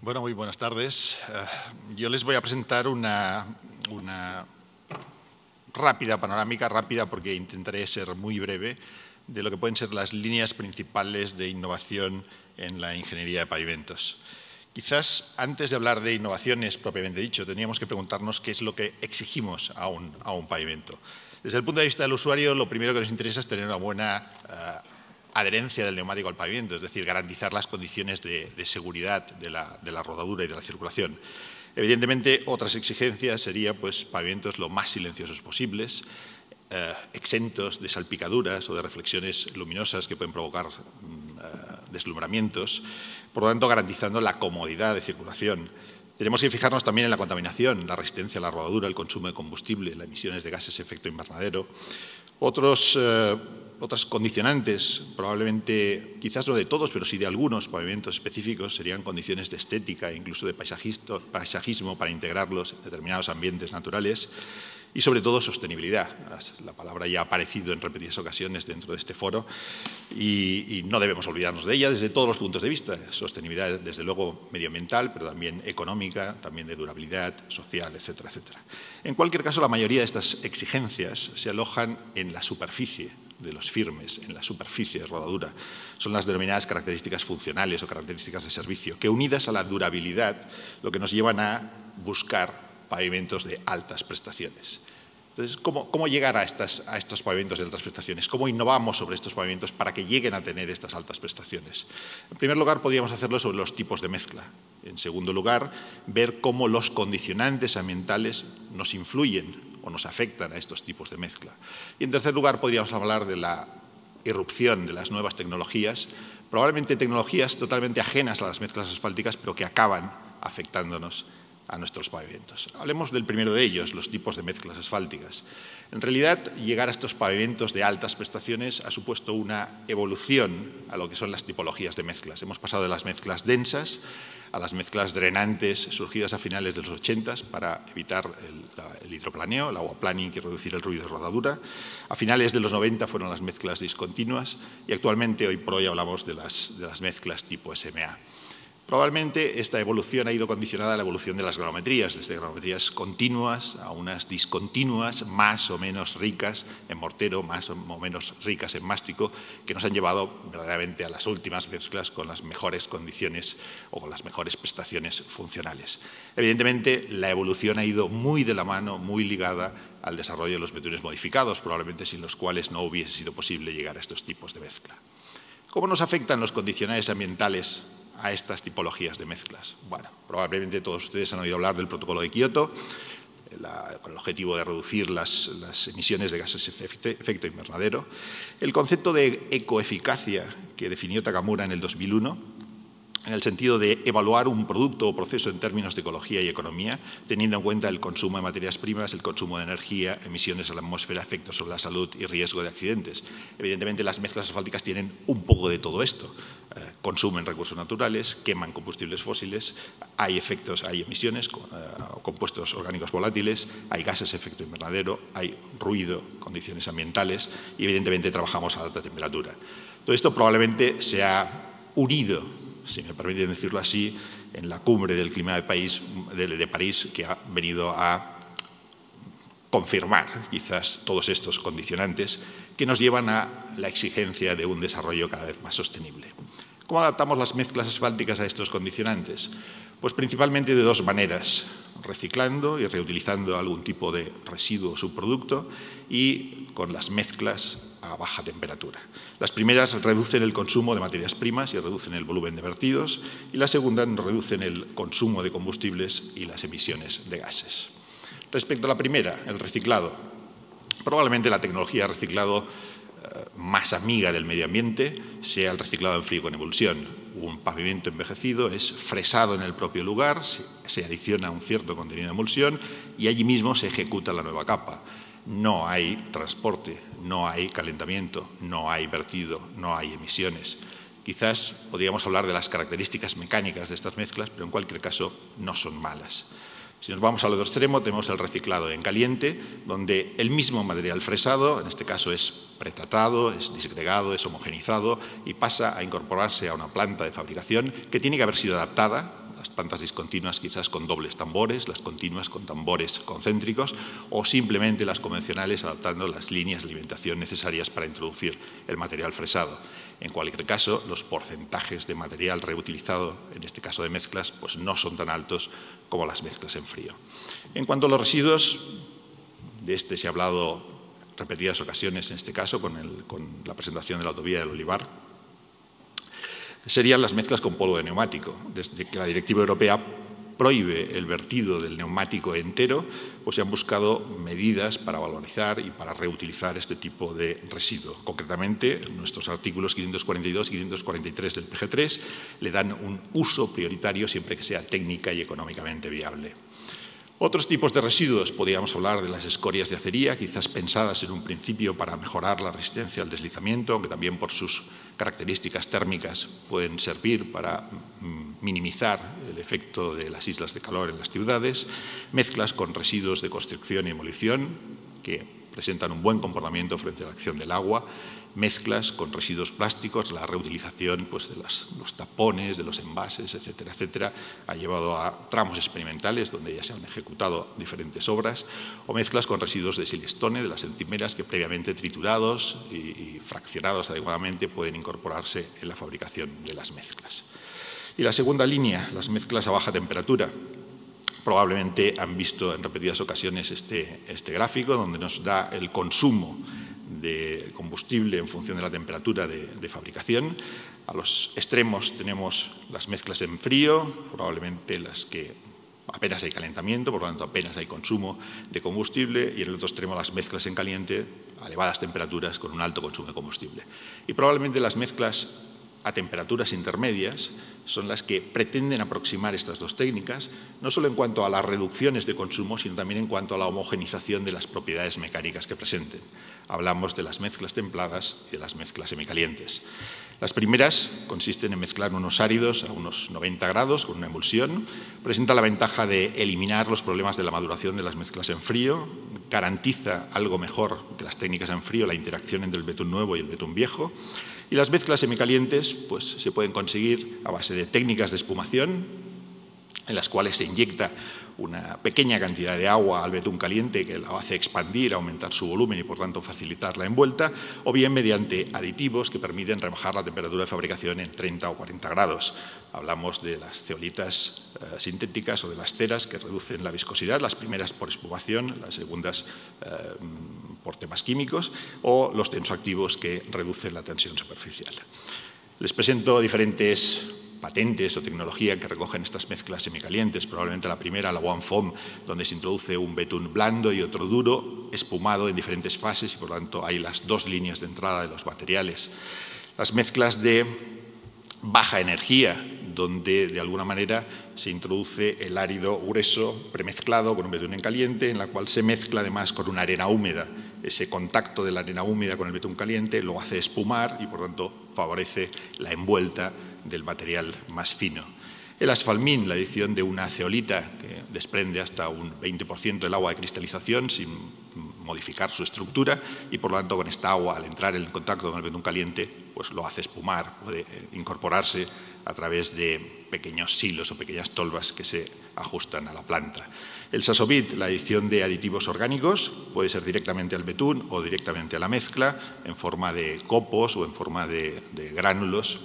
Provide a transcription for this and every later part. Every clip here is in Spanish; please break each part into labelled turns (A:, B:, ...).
A: Bueno, muy buenas tardes. Yo les voy a presentar una rápida panorámica, rápida porque intentaré ser muy breve, de lo que pueden ser las líneas principales de innovación en la ingeniería de pavimentos. Quizás antes de hablar de innovaciones propiamente dicho, tendríamos que preguntarnos qué es lo que exigimos a un pavimento. Desde el punto de vista del usuario, lo primero que nos interesa es tener una buena adherencia del neumático al pavimento, es decir, garantizar las condiciones de seguridad de la rodadura y de la circulación. Evidentemente, otras exigencias serían pavimentos lo más silenciosos posibles, exentos de salpicaduras o de reflexiones luminosas que pueden provocar deslumbramientos, por lo tanto, garantizando la comodidad de circulación. Tenemos que fijarnos también en la contaminación, la resistencia a la rodadura, el consumo de combustible, las emisiones de gases de efecto invernadero. Otras condicionantes, probablemente, quizás no de todos, pero sí de algunos pavimentos específicos, serían condiciones de estética e incluso de paisajismo para integrarlos en determinados ambientes naturales y, sobre todo, sostenibilidad. La palabra ya ha aparecido en repetidas ocasiones dentro de este foro y no debemos olvidarnos de ella desde todos los puntos de vista. Sostenibilidad, desde luego, medioambiental, pero también económica, también de durabilidad, social, etcétera, etcétera. En cualquier caso, la mayoría de estas exigencias se alojan en la superficie de los firmes, en la superficie de rodadura. Son las denominadas características funcionales o características de servicio, que unidas a la durabilidad, lo que nos llevan a buscar pavimentos de altas prestaciones. Entonces, ¿cómo llegar a estos pavimentos de altas prestaciones? ¿Cómo innovamos sobre estos pavimentos para que lleguen a tener estas altas prestaciones? En primer lugar, podríamos hacerlo sobre los tipos de mezcla. En segundo lugar, ver cómo los condicionantes ambientales nos influyen o nos afectan a estos tipos de mezcla. Y en tercer lugar, podríamos hablar de la irrupción de las nuevas tecnologías, probablemente tecnologías totalmente ajenas a las mezclas asfálticas, pero que acaban afectándonos a nuestros pavimentos. Hablemos del primero de ellos, los tipos de mezclas asfálticas. En realidad, llegar a estos pavimentos de altas prestaciones ha supuesto una evolución a lo que son las tipologías de mezclas. Hemos pasado de las mezclas densas a las mezclas drenantes surgidas a finales de los 80 para evitar el hidroplaneo, el aguaplaning y reducir el ruido de rodadura. A finales de los 90 fueron las mezclas discontinuas y actualmente, hoy por hoy, hablamos de las mezclas tipo SMA. Probablemente esta evolución ha ido condicionada a la evolución de las granulometrías, desde granulometrías continuas a unas discontinuas más o menos ricas en mortero, más o menos ricas en mástico, que nos han llevado verdaderamente a las últimas mezclas con las mejores condiciones o con las mejores prestaciones funcionales. Evidentemente, la evolución ha ido muy de la mano, muy ligada al desarrollo de los betúneos modificados, probablemente sin los cuales no hubiese sido posible llegar a estos tipos de mezcla. ¿Cómo nos afectan los condicionantes ambientales a estas tipologías de mezclas? Bueno, probablemente todos ustedes han oído hablar del protocolo de Kioto, con el objetivo de reducir las emisiones de gases de efecto invernadero. El concepto de ecoeficacia que definió Takamura en el 2001, en el sentido de evaluar un producto o proceso en términos de ecología y economía, teniendo en cuenta el consumo de materias primas, el consumo de energía, emisiones a la atmósfera, efectos sobre la salud y riesgo de accidentes. Evidentemente, las mezclas asfálticas tienen un poco de todo esto. Consumen recursos naturales, queman combustibles fósiles, hay efectos, hay emisiones, compuestos orgánicos volátiles, hay gases de efecto invernadero, hay ruido, condiciones ambientales y evidentemente trabajamos a alta temperatura. Todo esto probablemente se ha unido, si me permiten decirlo así, en la cumbre del clima de París, que ha venido a confirmar quizás todos estos condicionantes que nos llevan a la exigencia de un desarrollo cada vez más sostenible. ¿Cómo adaptamos las mezclas asfálticas a estos condicionantes? Pues principalmente de dos maneras: reciclando y reutilizando algún tipo de residuo o subproducto y con las mezclas a baja temperatura. Las primeras reducen el consumo de materias primas y reducen el volumen de vertidos, y las segundas reducen el consumo de combustibles y las emisiones de gases. Respecto a la primera, el reciclado, probablemente la tecnología de reciclado más amiga del medio ambiente sea el reciclado en frío con ebulsión. Un pavimento envejecido es fresado en el propio lugar, se adiciona un cierto contenido de emulsión y allí mismo se ejecuta la nueva capa. No hay transporte, no hay calentamiento, no hay vertido, no hay emisiones. Quizás podríamos hablar de las características mecánicas de estas mezclas, pero en cualquier caso no son malas. Si nos vamos al otro extremo, tenemos el reciclado en caliente, donde el mismo material fresado, en este caso es pretratado, es disgregado, es homogenizado y pasa a incorporarse a una planta de fabricación que tiene que haber sido adaptada las plantas discontinuas quizás con dobles tambores, las continuas con tambores concéntricos, o simplemente las convencionales adaptando las líneas de alimentación necesarias para introducir el material fresado. En cualquier caso, los porcentajes de material reutilizado, en este caso de mezclas, pues no son tan altos como las mezclas en frío. En cuanto a los residuos, de este se ha hablado repetidas ocasiones, en este caso con la presentación de la autovía del Olivar, serían las mezclas con polvo de neumático. Desde que la Directiva Europea prohíbe el vertido del neumático entero, pues se han buscado medidas para valorizar y para reutilizar este tipo de residuo. Concretamente, nuestros artículos 542 y 543 del PG3 le dan un uso prioritario siempre que sea técnica y económicamente viable. Otros tipos de residuos, podríamos hablar de las escorias de acería, quizás pensadas en un principio para mejorar la resistencia al deslizamiento, aunque también por sus características térmicas pueden servir para minimizar el efecto de las islas de calor en las ciudades, mezclas con residuos de construcción y demolición, que presentan un buen comportamiento frente a la acción del agua, mezclas con residuos plásticos, la reutilización pues, de los tapones, de los envases, etcétera, etcétera, ha llevado a tramos experimentales donde ya se han ejecutado diferentes obras, o mezclas con residuos de silestone, de las encimeras que previamente triturados y fraccionados adecuadamente pueden incorporarse en la fabricación de las mezclas. Y la segunda línea, las mezclas a baja temperatura. Probablemente han visto en repetidas ocasiones este gráfico donde nos da el consumo de combustible en función de la temperatura de fabricación. A los extremos tenemos las mezclas en frío, probablemente las que apenas hay calentamiento, por lo tanto apenas hay consumo de combustible, y en el otro extremo las mezclas en caliente a elevadas temperaturas con un alto consumo de combustible. Y probablemente las mezclas a temperaturas intermedias son las que pretenden aproximar estas dos técnicas, no solo en cuanto a las reducciones de consumo, sino también en cuanto a la homogenización de las propiedades mecánicas que presenten. Hablamos de las mezclas templadas y de las mezclas semicalientes. Las primeras consisten en mezclar unos áridos a unos 90 grados con una emulsión. Presenta la ventaja de eliminar los problemas de la maduración de las mezclas en frío, garantiza algo mejor que las técnicas en frío la interacción entre el betún nuevo y el betún viejo. Y las mezclas semicalientes pues, se pueden conseguir a base de técnicas de espumación, en las cuales se inyecta una pequeña cantidad de agua al betún caliente que la hace expandir, aumentar su volumen y por tanto facilitar la envuelta, o bien mediante aditivos que permiten rebajar la temperatura de fabricación en 30 o 40 grados. Hablamos de las zeolitas sintéticas o de las ceras que reducen la viscosidad, las primeras por espumación, las segundas por temas químicos, o los tensoactivos que reducen la tensión superficial. Les presento diferentes patentes o tecnología que recogen estas mezclas semicalientes. Probablemente la primera, la One Foam, donde se introduce un betún blando y otro duro, espumado en diferentes fases y por lo tanto hay las dos líneas de entrada de los materiales. Las mezclas de baja energía, donde de alguna manera se introduce el árido grueso premezclado con un betún en caliente, en la cual se mezcla además con una arena húmeda. Ese contacto de la arena húmeda con el betún caliente lo hace espumar y por tanto favorece la envuelta del material más fino. El asfalmín, la adición de una zeolita que desprende hasta un 20% del agua de cristalización sin modificar su estructura y por lo tanto con esta agua al entrar en contacto con el betún caliente pues lo hace espumar, puede incorporarse a través de pequeños silos o pequeñas tolvas que se ajustan a la planta. El Sasovit, la adición de aditivos orgánicos, puede ser directamente al betún o directamente a la mezcla en forma de copos o en forma de gránulos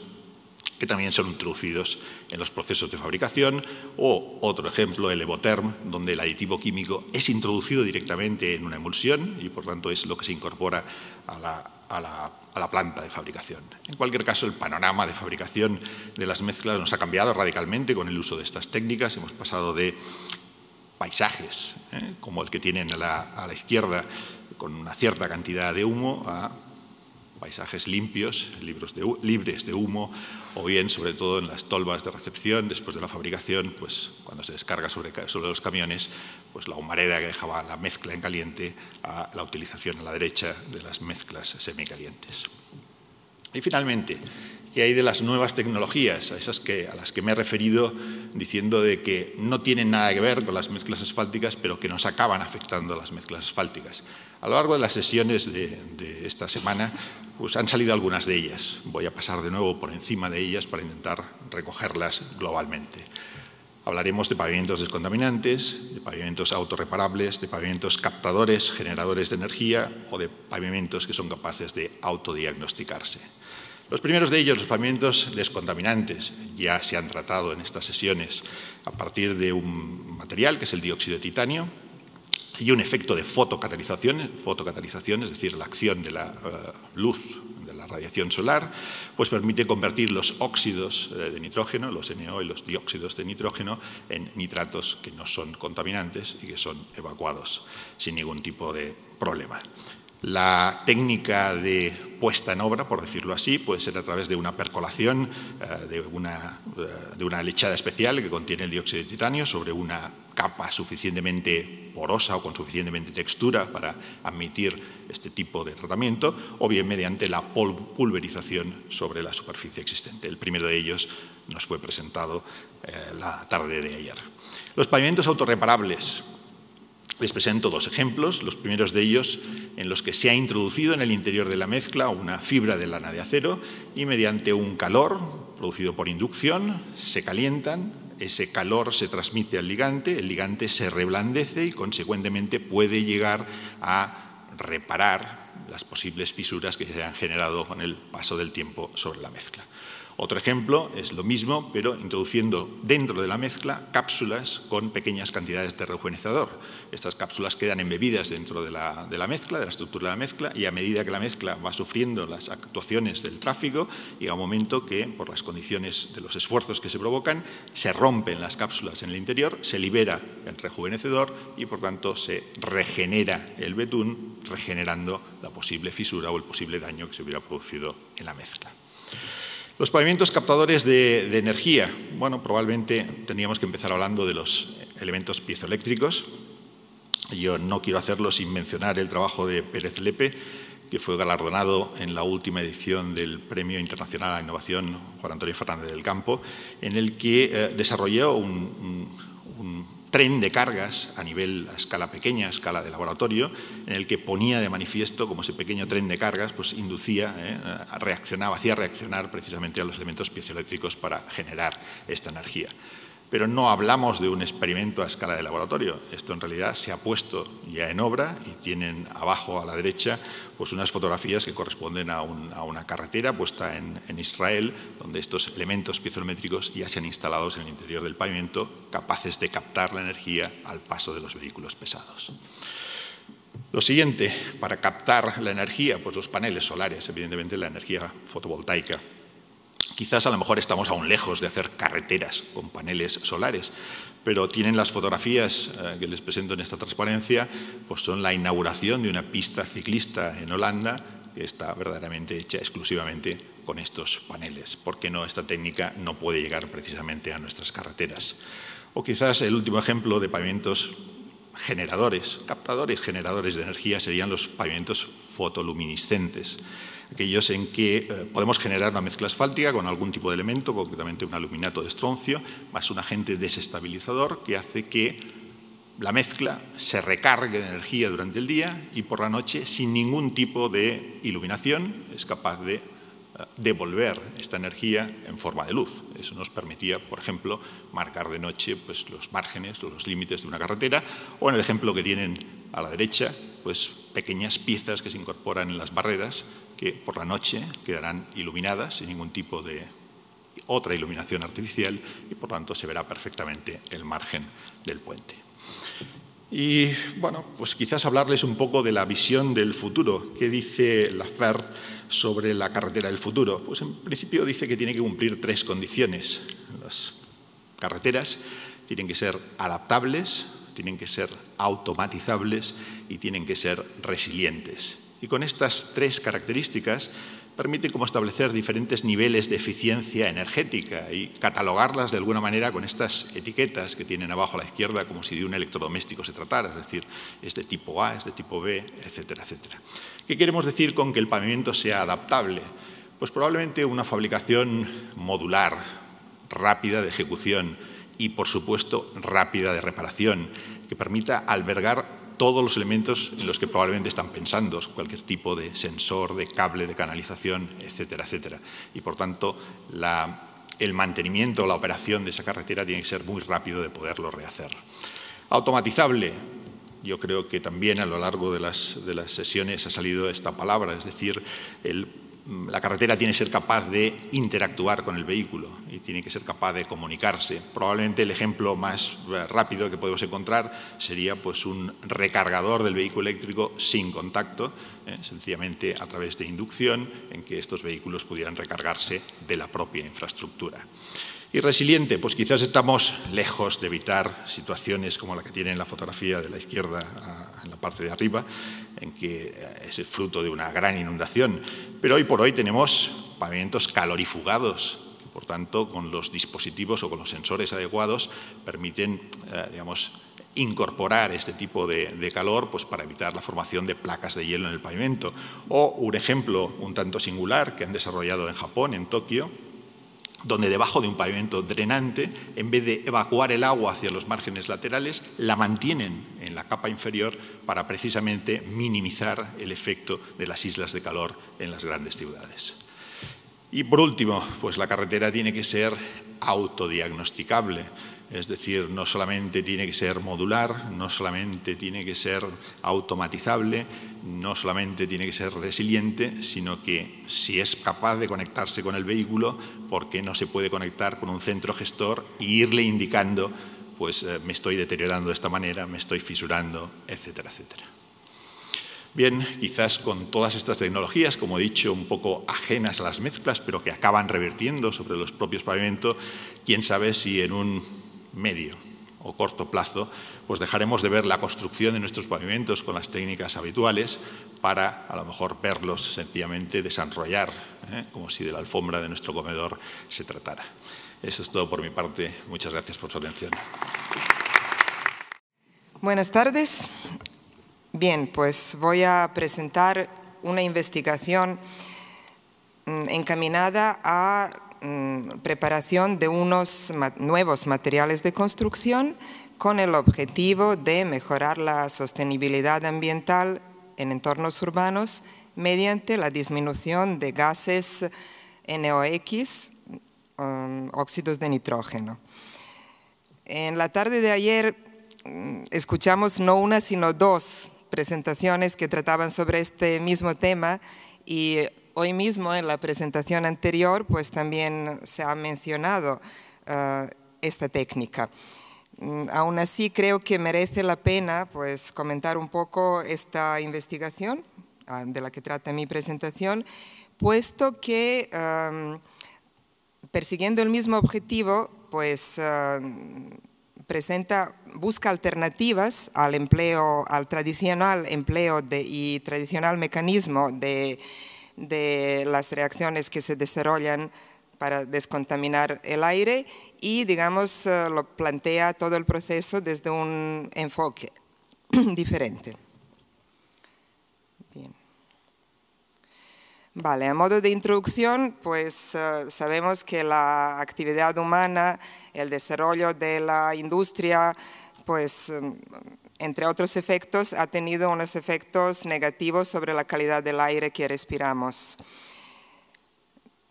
A: que también son introducidos en los procesos de fabricación, o otro ejemplo, el Evotherm, donde el aditivo químico es introducido directamente en una emulsión y por tanto es lo que se incorpora a la planta de fabricación. En cualquier caso, el panorama de fabricación de las mezclas nos ha cambiado radicalmente con el uso de estas técnicas. Hemos pasado de paisajes, como el que tienen a la izquierda, con una cierta cantidad de humo, a paisajes limpios, libres de humo, o bien, sobre todo en las tolvas de recepción, después de la fabricación, pues cuando se descarga sobre los camiones, pues la humareda que dejaba la mezcla en caliente a la utilización a la derecha de las mezclas semicalientes. Y finalmente, ¿qué hay de las nuevas tecnologías, a las que me he referido diciendo de que no tienen nada que ver con las mezclas asfálticas, pero que nos acaban afectando a las mezclas asfálticas? A lo largo de las sesiones de esta semana pues han salido algunas de ellas. Voy a pasar de nuevo por encima de ellas para intentar recogerlas globalmente. Hablaremos de pavimentos descontaminantes, de pavimentos autorreparables, de pavimentos captadores, generadores de energía o de pavimentos que son capaces de autodiagnosticarse. Los primeros de ellos, los pavimentos descontaminantes, ya se han tratado en estas sesiones a partir de un material que es el dióxido de titanio y un efecto de fotocatalización, es decir, la acción de la luz, de la radiación solar, pues permite convertir los óxidos de nitrógeno, los NO y los dióxidos de nitrógeno, en nitratos que no son contaminantes y que son evacuados sin ningún tipo de problema. La técnica de puesta en obra, por decirlo así, puede ser a través de una percolación, de una lechada especial que contiene el dióxido de titanio sobre una capa suficientemente porosa o con suficientemente textura para admitir este tipo de tratamiento, o bien mediante la pulverización sobre la superficie existente. El primero de ellos nos fue presentado la tarde de ayer. Los pavimentos autorreparables. Les presento dos ejemplos, los primeros de ellos en los que se ha introducido en el interior de la mezcla una fibra de lana de acero y mediante un calor producido por inducción se calientan, ese calor se transmite al ligante, el ligante se reblandece y consecuentemente puede llegar a reparar las posibles fisuras que se han generado con el paso del tiempo sobre la mezcla. Otro ejemplo es lo mismo, pero introduciendo dentro de la mezcla cápsulas con pequeñas cantidades de rejuvenecedor. Estas cápsulas quedan embebidas dentro de la mezcla, de la estructura de la mezcla, y a medida que la mezcla va sufriendo las actuaciones del tráfico, llega un momento que, por las condiciones de los esfuerzos que se provocan, se rompen las cápsulas en el interior, se libera el rejuvenecedor y, por tanto, se regenera el betún, regenerando la posible fisura o el posible daño que se hubiera producido en la mezcla. Los pavimentos captadores de energía. Bueno, probablemente tendríamos que empezar hablando de los elementos piezoeléctricos. Yo no quiero hacerlo sin mencionar el trabajo de Pérez Lepe, que fue galardonado en la última edición del Premio Internacional a la Innovación Juan Antonio Fernández del Campo, en el que desarrolló un tren de cargas a escala pequeña, a escala de laboratorio, en el que ponía de manifiesto cómo ese pequeño tren de cargas pues inducía, hacía reaccionar precisamente a los elementos piezoeléctricos para generar esta energía. Pero no hablamos de un experimento a escala de laboratorio. Esto en realidad se ha puesto ya en obra y tienen abajo a la derecha pues unas fotografías que corresponden a una carretera puesta en Israel, donde estos elementos piezoeléctricos ya se han instalado en el interior del pavimento, capaces de captar la energía al paso de los vehículos pesados. Lo siguiente, para captar la energía, pues los paneles solares, evidentemente la energía fotovoltaica. Quizás a lo mejor estamos aún lejos de hacer carreteras con paneles solares, pero tienen las fotografías que les presento en esta transparencia, pues son la inauguración de una pista ciclista en Holanda que está verdaderamente hecha exclusivamente con estos paneles. ¿Por qué no esta técnica no puede llegar precisamente a nuestras carreteras? O quizás el último ejemplo de pavimentos generadores, captadores generadores de energía serían los pavimentos fotoluminiscentes, aquellos en que podemos generar una mezcla asfáltica con algún tipo de elemento, concretamente un aluminato de estroncio, más un agente desestabilizador que hace que la mezcla se recargue de energía durante el día y por la noche, sin ningún tipo de iluminación, es capaz de devolver esta energía en forma de luz. Eso nos permitía, por ejemplo, marcar de noche pues, los márgenes o los límites de una carretera, o en el ejemplo que tienen a la derecha, pues, pequeñas piezas que se incorporan en las barreras que por la noche quedarán iluminadas sin ningún tipo de otra iluminación artificial y por tanto se verá perfectamente el margen del puente. Y bueno, pues quizás hablarles un poco de la visión del futuro. ¿Qué dice Laffer sobre la carretera del futuro? Pues en principio dice que tiene que cumplir tres condiciones. Las carreteras tienen que ser adaptables, tienen que ser automatizables y tienen que ser resilientes. Y con estas tres características permite como establecer diferentes niveles de eficiencia energética y catalogarlas de alguna manera con estas etiquetas que tienen abajo a la izquierda como si de un electrodoméstico se tratara, es decir, es de tipo A, es de tipo B, etcétera, etcétera. ¿Qué queremos decir con que el pavimento sea adaptable? Pues probablemente una fabricación modular, rápida de ejecución y, por supuesto, rápida de reparación, que permita albergar todos los elementos en los que probablemente están pensando, cualquier tipo de sensor, de cable, de canalización, etcétera, etcétera. Y, por tanto, la el mantenimiento o la operación de esa carretera tiene que ser muy rápido de poderlo rehacer. Automatizable. Yo creo que también a lo largo de las sesiones ha salido esta palabra, es decir, la carretera tiene que ser capaz de interactuar con el vehículo y tiene que ser capaz de comunicarse. Probablemente el ejemplo más rápido que podemos encontrar sería pues, un recargador del vehículo eléctrico sin contacto, sencillamente a través de inducción, en que estos vehículos pudieran recargarse de la propia infraestructura. Y resiliente, pues quizás estamos lejos de evitar situaciones como la que tiene en la fotografía de la izquierda en la parte de arriba, en que es el fruto de una gran inundación. Pero hoy por hoy tenemos pavimentos calorifugados, que por tanto con los dispositivos o con los sensores adecuados permiten, digamos, incorporar este tipo de calor pues, para evitar la formación de placas de hielo en el pavimento. O un ejemplo un tanto singular que han desarrollado en Japón, en Tokio, donde debajo de un pavimento drenante, en vez de evacuar el agua hacia los márgenes laterales, la mantienen en la capa inferior para precisamente minimizar el efecto de las islas de calor en las grandes ciudades. Y por último, pues la carretera tiene que ser autodiagnosticable. Es decir, no solamente tiene que ser modular, no solamente tiene que ser automatizable, no solamente tiene que ser resiliente, sino que si es capaz de conectarse con el vehículo, ¿por qué no se puede conectar con un centro gestor e irle indicando, pues me estoy deteriorando de esta manera, me estoy fisurando, etcétera, etcétera? Bien, quizás con todas estas tecnologías, como he dicho, un poco ajenas a las mezclas, pero que acaban revirtiendo sobre los propios pavimentos, quién sabe si en un medio o corto plazo, pues dejaremos de ver la construcción de nuestros pavimentos con las técnicas habituales para a lo mejor verlos sencillamente desenrollar, como si de la alfombra de nuestro comedor se tratara. Eso es todo por mi parte. Muchas gracias por su atención.
B: Buenas tardes. Bien, pues voy a presentar una investigación encaminada a preparación de unos nuevos materiales de construcción con el objetivo de mejorar la sostenibilidad ambiental en entornos urbanos mediante la disminución de gases NOx, óxidos de nitrógeno. En la tarde de ayer escuchamos no una sino dos presentaciones que trataban sobre este mismo tema y hoy mismo en la presentación anterior pues también se ha mencionado esta técnica. Aún así creo que merece la pena pues comentar un poco esta investigación de la que trata mi presentación, puesto que persiguiendo el mismo objetivo pues busca alternativas al empleo, al tradicional empleo y tradicional mecanismo de las reacciones que se desarrollan para descontaminar el aire y, digamos, lo plantea todo el proceso desde un enfoque diferente. Bien. Vale, a modo de introducción, pues sabemos que la actividad humana, el desarrollo de la industria, pues entre otros efectos, ha tenido unos efectos negativos sobre la calidad del aire que respiramos.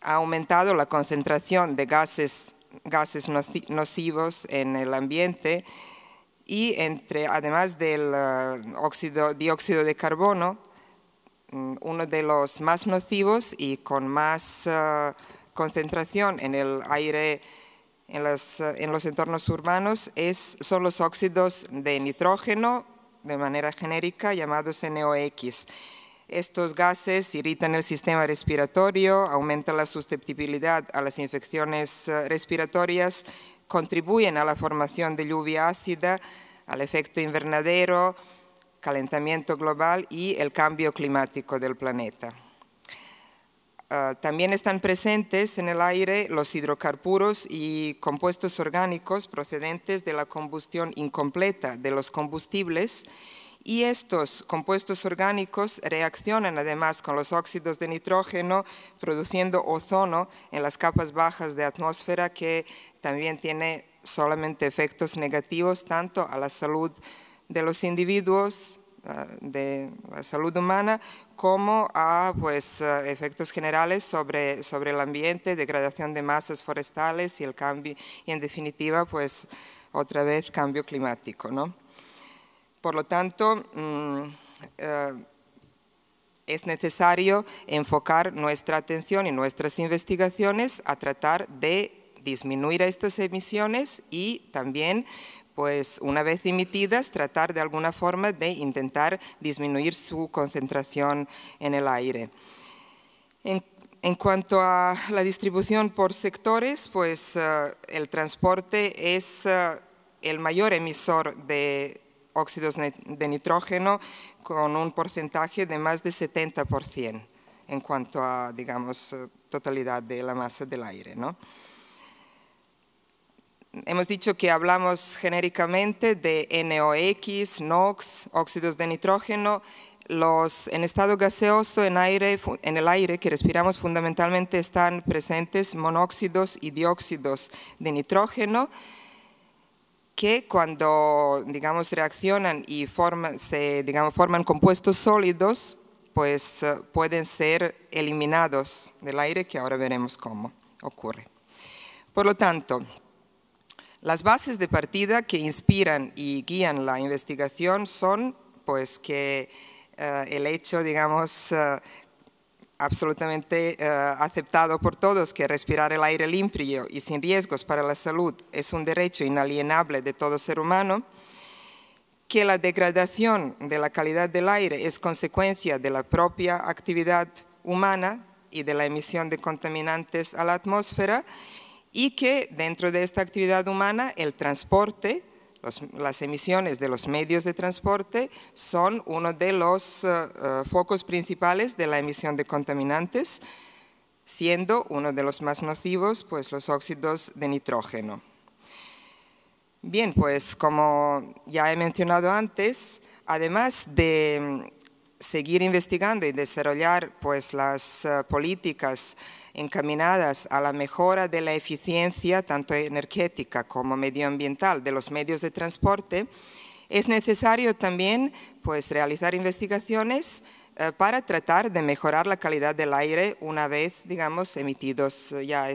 B: Ha aumentado la concentración de gases nocivos en el ambiente y además del dióxido de carbono, uno de los más nocivos y con más concentración en el aire en los entornos urbanos son los óxidos de nitrógeno, de manera genérica llamados NOx. Estos gases irritan el sistema respiratorio, aumentan la susceptibilidad a las infecciones respiratorias, contribuyen a la formación de lluvia ácida, al efecto invernadero, calentamiento global y el cambio climático del planeta. También están presentes en el aire los hidrocarburos y compuestos orgánicos procedentes de la combustión incompleta de los combustibles y estos compuestos orgánicos reaccionan además con los óxidos de nitrógeno produciendo ozono en las capas bajas de atmósfera que también tiene solamente efectos negativos tanto a la salud de los individuos, de la salud humana, como a pues, efectos generales sobre el ambiente, degradación de masas forestales y el cambio, y en definitiva, pues otra vez cambio climático, ¿no? Por lo tanto, es necesario enfocar nuestra atención y nuestras investigaciones a tratar de disminuir estas emisiones y también, pues una vez emitidas, tratar de alguna forma de intentar disminuir su concentración en el aire. En cuanto a la distribución por sectores, pues el transporte es el mayor emisor de óxidos de nitrógeno con un porcentaje de más de 70% en cuanto a, digamos, totalidad de la masa del aire, ¿no? Hemos dicho que hablamos genéricamente de NOx, NOx, óxidos de nitrógeno. En estado gaseoso, en el aire que respiramos fundamentalmente están presentes monóxidos y dióxidos de nitrógeno, que cuando, digamos, reaccionan y forman compuestos sólidos, pues pueden ser eliminados del aire, que ahora veremos cómo ocurre. Por lo tanto, las bases de partida que inspiran y guían la investigación son, pues, que el hecho, digamos, absolutamente aceptado por todos, que respirar el aire limpio y sin riesgos para la salud es un derecho inalienable de todo ser humano, que la degradación de la calidad del aire es consecuencia de la propia actividad humana y de la emisión de contaminantes a la atmósfera, y que dentro de esta actividad humana el transporte, las emisiones de los medios de transporte son uno de los focos principales de la emisión de contaminantes, siendo uno de los más nocivos, pues, los óxidos de nitrógeno. Bien, pues como ya he mencionado antes, además de seguir investigando y desarrollar, pues, las políticas encaminadas a la mejora de la eficiencia tanto energética como medioambiental de los medios de transporte, es necesario también, pues, realizar investigaciones para tratar de mejorar la calidad del aire una vez, digamos, emitidos ya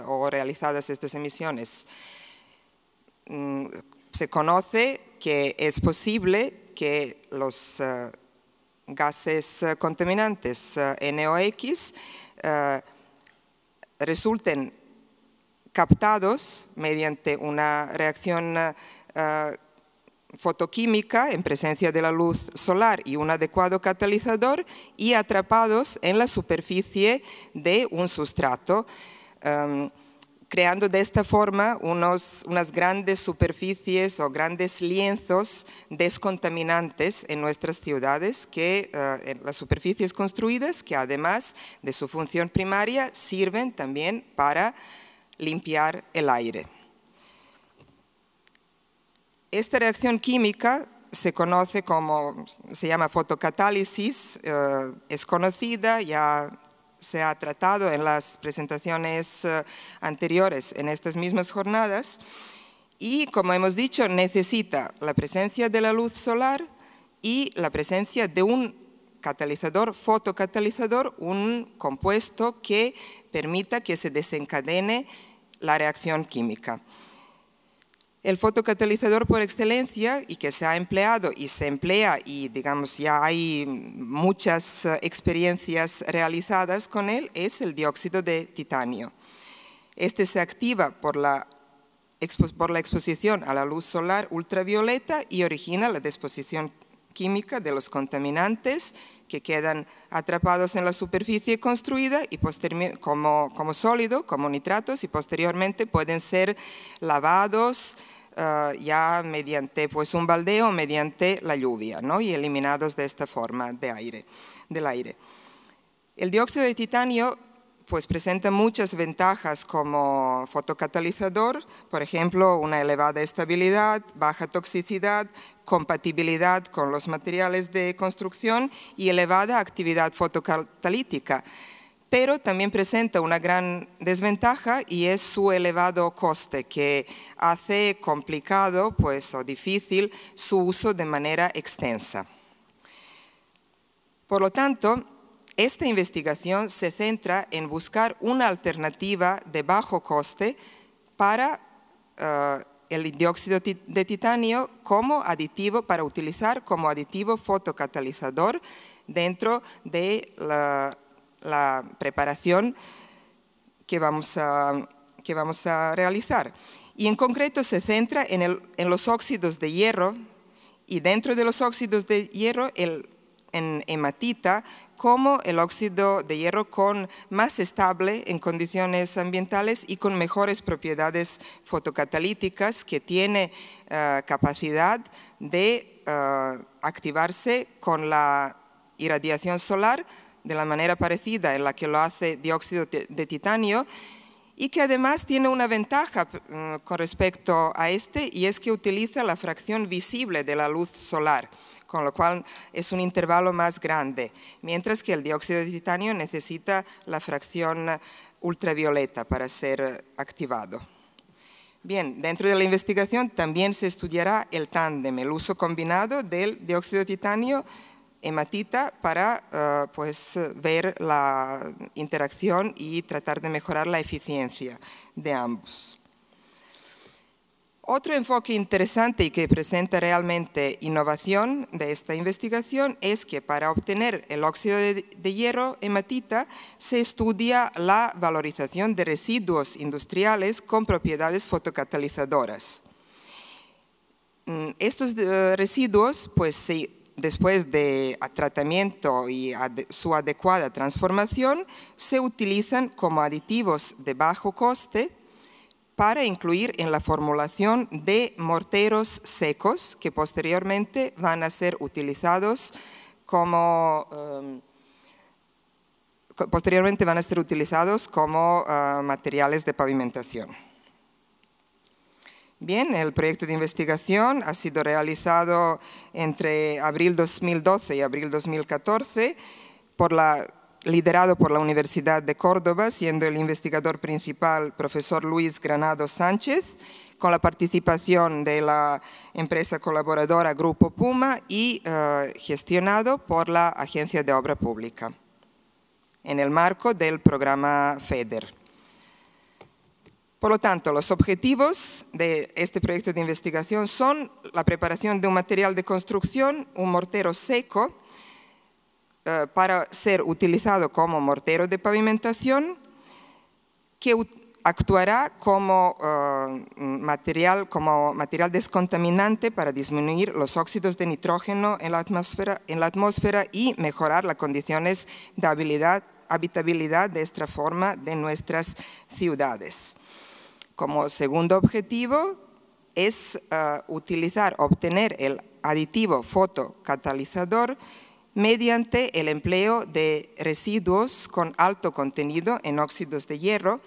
B: o realizadas estas emisiones. Se conoce que es posible que los gases contaminantes NOx resulten captados mediante una reacción fotoquímica en presencia de la luz solar y un adecuado catalizador y atrapados en la superficie de un sustrato, creando de esta forma unas grandes superficies o grandes lienzos descontaminantes en nuestras ciudades, en las superficies construidas, que además de su función primaria sirven también para limpiar el aire. Esta reacción química se llama fotocatálisis, es conocida, ya se ha tratado en las presentaciones anteriores en estas mismas jornadas, y como hemos dicho, necesita la presencia de la luz solar y la presencia de un catalizador, fotocatalizador, un compuesto que permita que se desencadene la reacción química. El fotocatalizador por excelencia, y que se ha empleado y se emplea, y digamos ya hay muchas experiencias realizadas con él, es el dióxido de titanio. Este se activa por la exposición a la luz solar ultravioleta y origina la disposición química de los contaminantes que quedan atrapados en la superficie construida y como sólido, como nitratos, y posteriormente pueden ser lavados ya mediante, pues, un baldeo, mediante la lluvia, ¿no? Y eliminados de esta forma del aire. El dióxido de titanio, pues, presenta muchas ventajas como fotocatalizador, por ejemplo, una elevada estabilidad, baja toxicidad, compatibilidad con los materiales de construcción y elevada actividad fotocatalítica. Pero también presenta una gran desventaja, y es su elevado coste, que hace complicado, pues, o difícil su uso de manera extensa. Por lo tanto, esta investigación se centra en buscar una alternativa de bajo coste para el dióxido de titanio como aditivo, para utilizar como aditivo fotocatalizador dentro de la preparación que vamos a realizar. Y en concreto se centra en los óxidos de hierro, y dentro de los óxidos de hierro en hematita como el óxido de hierro más estable en condiciones ambientales y con mejores propiedades fotocatalíticas, que tiene capacidad de activarse con la irradiación solar de la manera parecida en la que lo hace dióxido de titanio, y que además tiene una ventaja con respecto a este, y es que utiliza la fracción visible de la luz solar, con lo cual es un intervalo más grande, mientras que el dióxido de titanio necesita la fracción ultravioleta para ser activado. Bien, dentro de la investigación también se estudiará el tándem, el uso combinado del dióxido de titanio hematita para ver la interacción y tratar de mejorar la eficiencia de ambos. Otro enfoque interesante y que presenta realmente innovación de esta investigación es que para obtener el óxido de hierro hematita se estudia la valorización de residuos industriales con propiedades fotocatalizadoras. Estos residuos, pues después de tratamiento y su adecuada transformación, se utilizan como aditivos de bajo coste para incluir en la formulación de morteros secos que posteriormente van a ser utilizados como materiales de pavimentación. Bien, el proyecto de investigación ha sido realizado entre abril 2012 y abril 2014 liderado por la Universidad de Córdoba, siendo el investigador principal profesor Luis Granado Sánchez, con la participación de la empresa colaboradora Grupo Puma y gestionado por la Agencia de Obra Pública, en el marco del programa FEDER. Por lo tanto, los objetivos de este proyecto de investigación son la preparación de un material de construcción, un mortero seco, para ser utilizado como mortero de pavimentación, que actuará como material descontaminante para disminuir los óxidos de nitrógeno en la atmósfera y mejorar las condiciones de habitabilidad de esta forma de nuestras ciudades. Como segundo objetivo es obtener el aditivo fotocatalizador mediante el empleo de residuos con alto contenido en óxidos de hierro,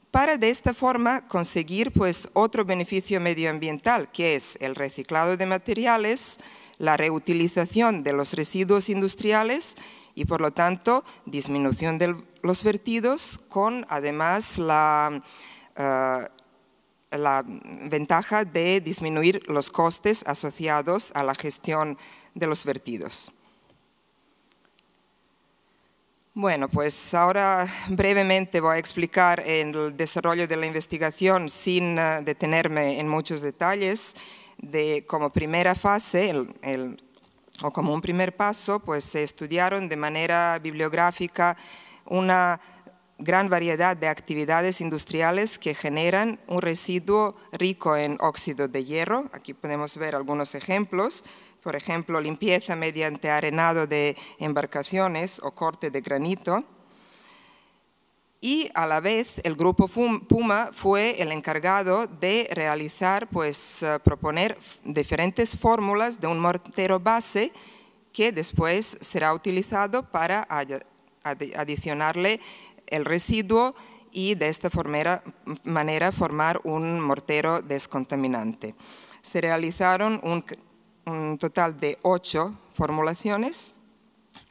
B: para de esta forma conseguir otro beneficio medioambiental, que es el reciclado de materiales, la reutilización de los residuos industriales y, por lo tanto, disminución de los vertidos, con además la ventaja de disminuir los costes asociados a la gestión de los vertidos. Bueno, pues ahora brevemente voy a explicar el desarrollo de la investigación sin detenerme en muchos detalles. Como primera fase, o como un primer paso, pues se estudiaron de manera bibliográfica una gran variedad de actividades industriales que generan un residuo rico en óxido de hierro. Aquí podemos ver algunos ejemplos. Por ejemplo, limpieza mediante arenado de embarcaciones o corte de granito. Y a la vez el Grupo Puma fue el encargado de realizar, proponer diferentes fórmulas de un mortero base que después será utilizado para adicionarle el residuo y de esta manera formar un mortero descontaminante. Se realizaron un total de 8 formulaciones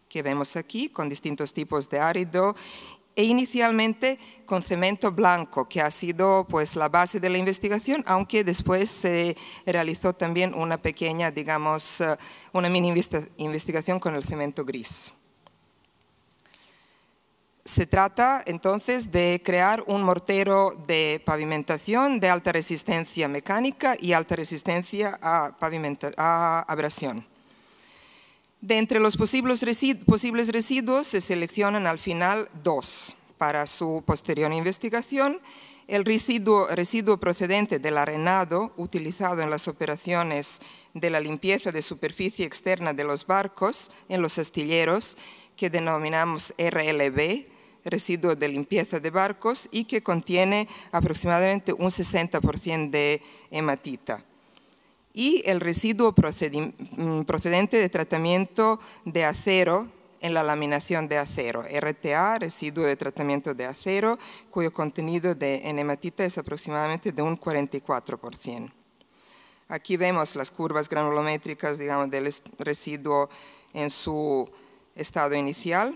B: que vemos aquí, con distintos tipos de árido e inicialmente con cemento blanco, que ha sido pues la base de la investigación, aunque después se realizó también una pequeña, digamos, una mini investigación con el cemento gris. Se trata entonces de crear un mortero de pavimentación de alta resistencia mecánica y alta resistencia a abrasión. De entre los posibles residuos se seleccionan al final 2 para su posterior investigación. El residuo procedente del arenado utilizado en las operaciones de la limpieza de superficie externa de los barcos en los astilleros, que denominamos RLB, residuo de limpieza de barcos, y que contiene aproximadamente un 60% de hematita. Y el residuo procedente de tratamiento de acero en la laminación de acero, RTA, residuo de tratamiento de acero, cuyo contenido en hematita es aproximadamente de un 44%. Aquí vemos las curvas granulométricas, digamos, del residuo en su estado inicial.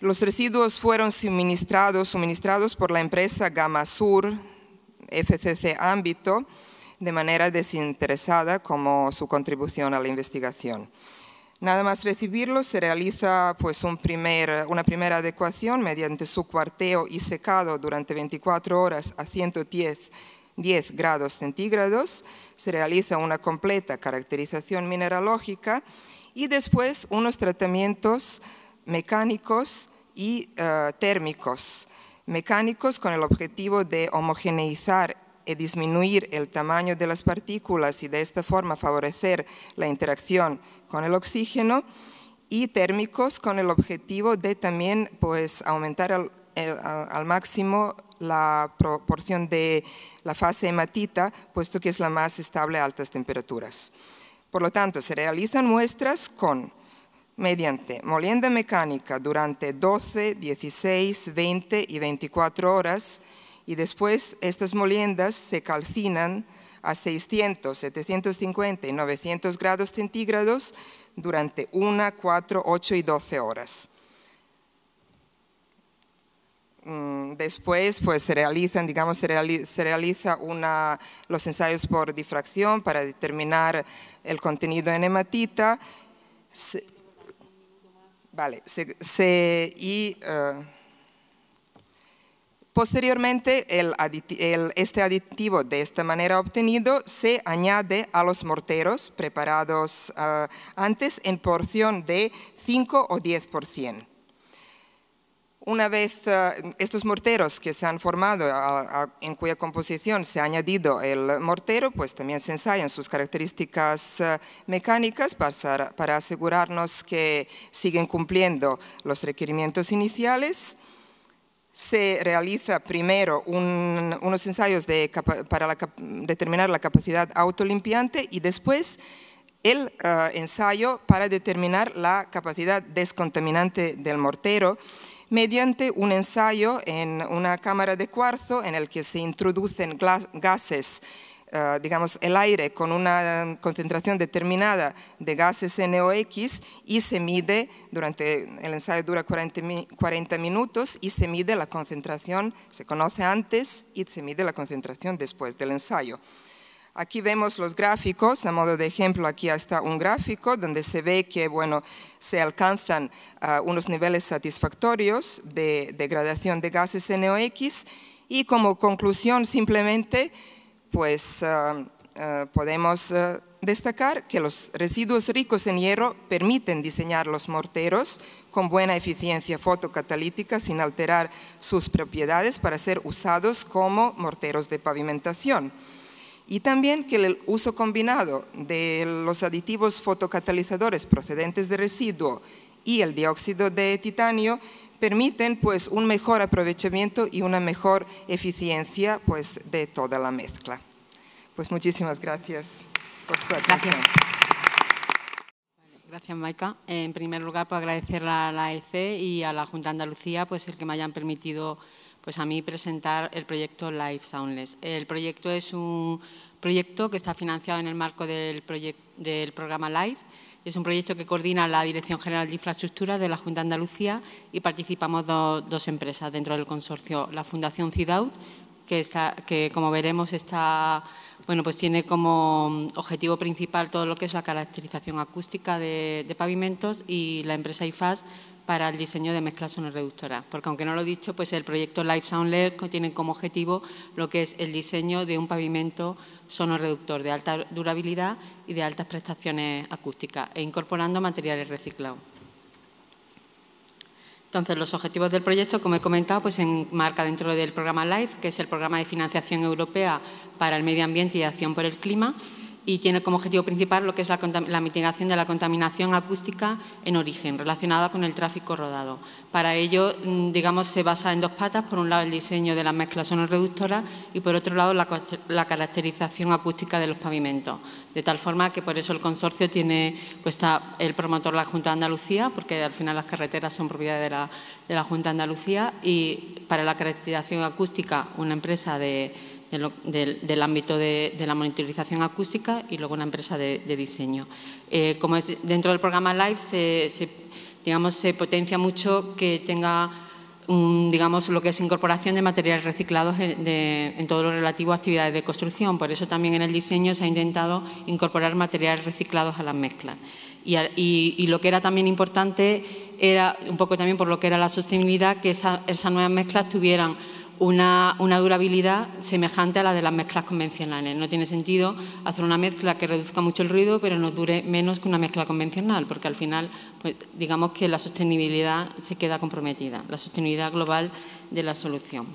B: Los residuos fueron suministrados por la empresa Gamasur, FCC Ámbito, de manera desinteresada como su contribución a la investigación. Nada más recibirlos se realiza pues, una primera adecuación mediante su cuarteo y secado durante 24 horas a 110 grados centígrados. Se realiza una completa caracterización mineralógica y después unos tratamientos mecánicos y térmicos. Mecánicos con el objetivo de homogeneizar y disminuir el tamaño de las partículas y de esta forma favorecer la interacción con el oxígeno, y térmicos con el objetivo de también pues, aumentar al máximo la proporción de la fase hematita, puesto que es la más estable a altas temperaturas. Por lo tanto, se realizan muestras mediante molienda mecánica durante 12, 16, 20 y 24 horas, y después estas moliendas se calcinan a 600, 750 y 900 grados centígrados durante 1, 4, 8 y 12 horas. Después pues, se realiza los ensayos por difracción para determinar el contenido en hematita. Posteriormente, este aditivo de esta manera obtenido se añade a los morteros preparados antes en porción de 5 o 10%. Una vez estos morteros que se han formado, en cuya composición se ha añadido el mortero, pues también se ensayan sus características mecánicas para asegurarnos que siguen cumpliendo los requerimientos iniciales. Se realiza primero unos ensayos para determinar la capacidad autolimpiante y después el ensayo para determinar la capacidad descontaminante del mortero, mediante un ensayo en una cámara de cuarzo en el que se introducen gases, digamos el aire con una concentración determinada de gases NOx, y se mide, durante el ensayo dura 40 minutos, y se mide la concentración, se conoce antes y se mide la concentración después del ensayo. Aquí vemos los gráficos, a modo de ejemplo aquí está un gráfico donde se ve que se alcanzan unos niveles satisfactorios de degradación de gases NOx, y como conclusión simplemente pues, podemos destacar que los residuos ricos en hierro permiten diseñar los morteros con buena eficiencia fotocatalítica sin alterar sus propiedades para ser usados como morteros de pavimentación. Y también que el uso combinado de los aditivos fotocatalizadores procedentes de residuo y el dióxido de titanio permiten pues, un mejor aprovechamiento y una mejor eficiencia pues, de toda la mezcla. Pues muchísimas gracias por su atención.
C: Gracias, Maika. En primer lugar, pues, agradecer a la AEC y a la Junta de Andalucía pues, el que me hayan permitido pues, a mí presentar el proyecto Life Soundless. El proyecto es un proyecto que está financiado en el marco del programa LIFE. Es un proyecto que coordina la Dirección General de Infraestructuras de la Junta de Andalucía y participamos dos empresas dentro del consorcio. La Fundación Cidaut, que como veremos pues tiene como objetivo principal todo lo que es la caracterización acústica de pavimentos, y la empresa IFAS para el diseño de mezclas sonorreductoras, porque aunque no lo he dicho, pues el proyecto Live Sound LED tiene como objetivo lo que es el diseño de un pavimento sonorreductor de alta durabilidad y de altas prestaciones acústicas, e incorporando materiales reciclados. Entonces, los objetivos del proyecto, como he comentado, pues se enmarca dentro del programa LIFE, que es el programa de financiación europea para el medio ambiente y acción por el clima, y tiene como objetivo principal lo que es la mitigación de la contaminación acústica en origen, relacionada con el tráfico rodado. Para ello, digamos, se basa en dos patas. Por un lado, el diseño de las mezclas sonorreductoras y, por otro lado, la caracterización acústica de los pavimentos. De tal forma que, por eso, el consorcio tiene, pues está el promotor la Junta de Andalucía, porque al final las carreteras son propiedad de la Junta de Andalucía, y para la caracterización acústica una empresa del ámbito de la monitorización acústica, y luego una empresa de diseño. Como es dentro del programa LIFE, se potencia mucho que tenga digamos, lo que es incorporación de materiales reciclados en todo lo relativo a actividades de construcción. Por eso también en el diseño se ha intentado incorporar materiales reciclados a las mezclas. Y lo que era también importante era, un poco también por lo que era la sostenibilidad, que esas nuevas mezclas tuvieran una durabilidad semejante a la de las mezclas convencionales. No tiene sentido hacer una mezcla que reduzca mucho el ruido, pero nos dure menos que una mezcla convencional, porque al final, pues, digamos que la sostenibilidad se queda comprometida, la sostenibilidad global de la solución.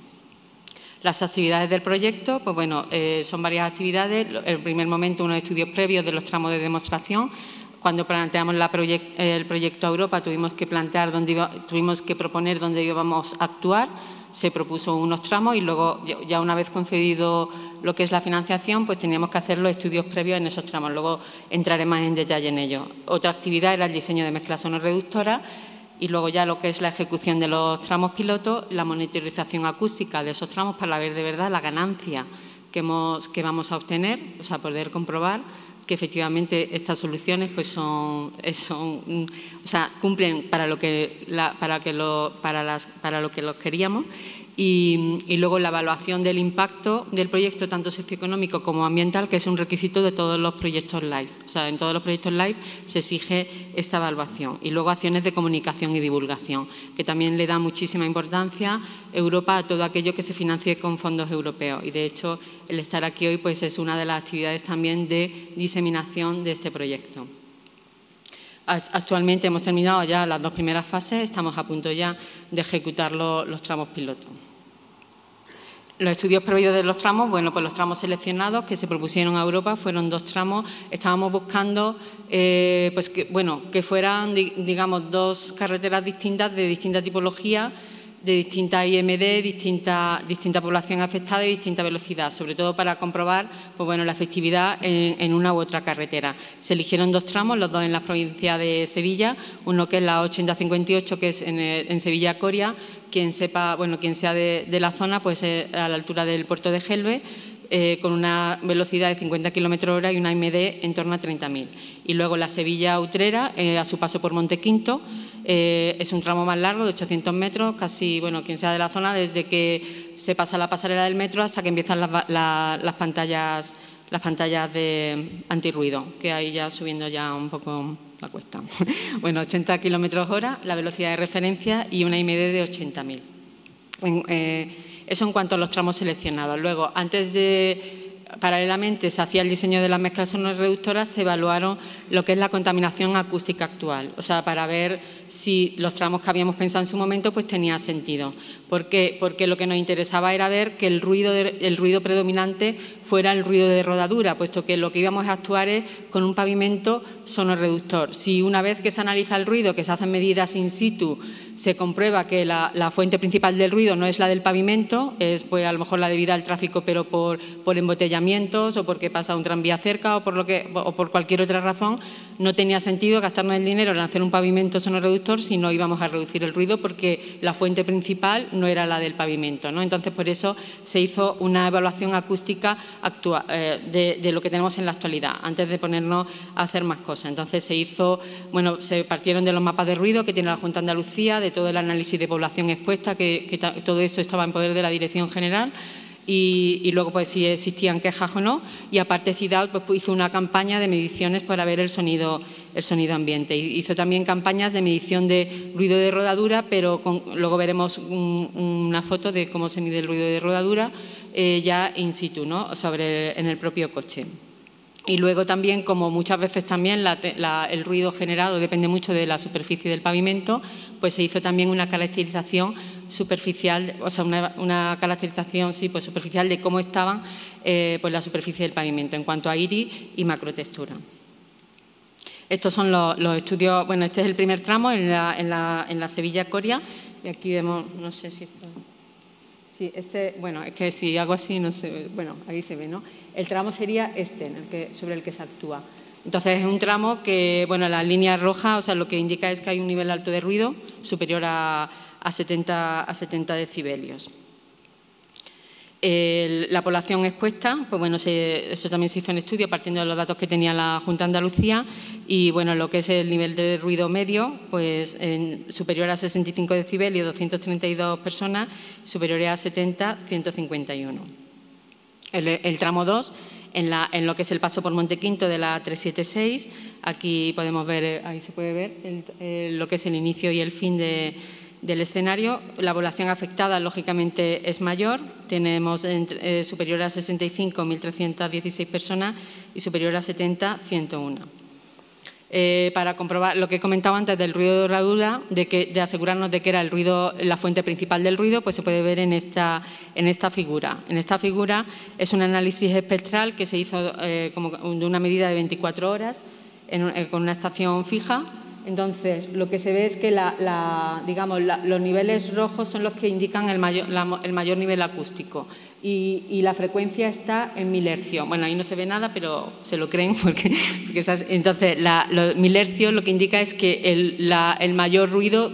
C: Las actividades del proyecto, pues bueno, son varias actividades. En el primer momento, unos estudios previos de los tramos de demostración. Cuando planteamos el proyecto a Europa, tuvimos que proponer dónde íbamos a actuar. Se propuso unos tramos y luego, ya una vez concedido lo que es la financiación, pues teníamos que hacer los estudios previos en esos tramos. Luego entraré más en detalle en ello. Otra actividad era el diseño de mezclas sonorreductoras, y luego ya lo que es la ejecución de los tramos pilotos, la monitorización acústica de esos tramos para ver de verdad la ganancia que vamos a obtener, o sea, poder comprobar que efectivamente estas soluciones pues cumplen para lo que los queríamos. Y luego la evaluación del impacto del proyecto, tanto socioeconómico como ambiental, que es un requisito de todos los proyectos LIFE. O sea, en todos los proyectos LIFE se exige esta evaluación. Y luego acciones de comunicación y divulgación, que también le da muchísima importancia Europa a todo aquello que se financie con fondos europeos. Y de hecho, el estar aquí hoy pues es una de las actividades también de diseminación de este proyecto. Actualmente hemos terminado ya las dos primeras fases, estamos a punto ya de ejecutar los tramos pilotos. Los estudios previos de los tramos, bueno, pues los tramos seleccionados que se propusieron a Europa fueron dos tramos. Estábamos buscando que fueran, digamos, dos carreteras distintas, de distinta tipología, de distinta IMD, distinta población afectada y distinta velocidad, sobre todo para comprobar pues bueno, la efectividad en una u otra carretera. Se eligieron dos tramos, los dos en la provincia de Sevilla, uno que es la 8058, que es en Sevilla-Coria. Quien sea de la zona, pues a la altura del puerto de Gelbe, con una velocidad de 50 km/h y una IMD en torno a 30.000. Y luego la Sevilla-Utrera, a su paso por Montequinto, es un tramo más largo de 800 metros, casi, bueno, quien sea de la zona, desde que se pasa la pasarela del metro hasta que empiezan las pantallas de antirruido, que ahí ya subiendo ya un poco la cuesta. Bueno, 80 km/h, la velocidad de referencia y una IMD de 80.000. Eso en cuanto a los tramos seleccionados. Luego, paralelamente se hacía el diseño de las mezclas sonorreductoras, se evaluaron lo que es la contaminación acústica actual, o sea, para ver si los tramos que habíamos pensado en su momento pues tenía sentido. ¿Por qué? Porque lo que nos interesaba era ver que el ruido predominante fuera el ruido de rodadura, puesto que lo que íbamos a actuar es con un pavimento sonorreductor. Si una vez que se analiza el ruido, que se hacen medidas in situ, se comprueba que la fuente principal del ruido no es la del pavimento, es pues, a lo mejor la debida al tráfico, pero por embotellamientos o porque pasa un tranvía cerca o por cualquier otra razón, no tenía sentido gastarnos el dinero en hacer un pavimento sonorreductor si no íbamos a reducir el ruido, porque la fuente principal no era la del pavimento, ¿no? Entonces, por eso se hizo una evaluación acústica actual, de lo que tenemos en la actualidad, antes de ponernos a hacer más cosas. Entonces, se partieron de los mapas de ruido que tiene la Junta de Andalucía, de todo el análisis de población expuesta, que todo eso estaba en poder de la Dirección General, y luego pues si existían quejas o no, y aparte CIDAD pues, hizo una campaña de mediciones para ver el sonido ambiente. Hizo también campañas de medición de ruido de rodadura, pero luego veremos una foto de cómo se mide el ruido de rodadura ya in situ, ¿no? En el propio coche. Y luego también, como muchas veces también el ruido generado depende mucho de la superficie del pavimento, pues se hizo también una caracterización superficial, o sea, una caracterización pues superficial de cómo estaban pues la superficie del pavimento en cuanto a iris y macrotextura. Estos son los estudios, bueno, este es el primer tramo en la Sevilla-Coria, y aquí vemos, no sé si esto... Sí, bueno, es que si hago así, no sé, bueno, ahí se ve, ¿no? El tramo sería sobre el que se actúa. Entonces, es un tramo que, bueno, la línea roja, o sea, lo que indica es que hay un nivel alto de ruido superior a 70 decibelios. La población expuesta, pues bueno, eso también se hizo en estudio partiendo de los datos que tenía la Junta de Andalucía, y bueno, lo que es el nivel de ruido medio, pues superior a 65 decibelios, 232 personas, superiores a 70, 151. El tramo 2, en lo que es el paso por Montequinto de la 376, aquí podemos ver, ahí se puede ver lo que es el inicio y el fin del escenario. La población afectada, lógicamente, es mayor. Tenemos superior a 65, 1.316 personas y superior a 70, 101. Para comprobar lo que he comentado antes del ruido de rodadura, de asegurarnos de que era el ruido, la fuente principal del ruido, pues se puede ver en esta figura. En esta figura es un análisis espectral que se hizo como de una medida de 24 horas con una estación fija. Entonces, lo que se ve es que los niveles rojos son los que indican el mayor nivel acústico, y la frecuencia está en 1000 hercios. Bueno, ahí no se ve nada, pero se lo creen porque entonces 1000 hercios lo que indica es que el mayor ruido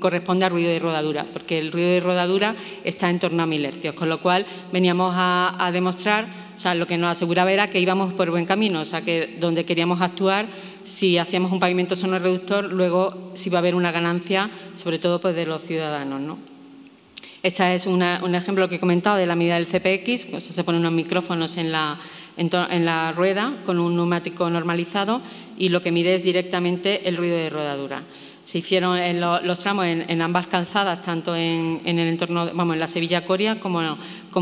C: corresponde al ruido de rodadura, porque el ruido de rodadura está en torno a 1000 hercios, con lo cual veníamos a demostrar, o sea, lo que nos aseguraba era que íbamos por buen camino, o sea, que donde queríamos actuar, si hacíamos un pavimento sonorreductor, luego sí va a haber una ganancia, sobre todo pues, de los ciudadanos, ¿no? Este es un ejemplo que he comentado de la medida del CPX, pues se ponen unos micrófonos en la rueda con un neumático normalizado, y lo que mide es directamente el ruido de rodadura. Se hicieron los tramos en ambas calzadas, tanto en el entorno, vamos, en la Sevilla-Coria como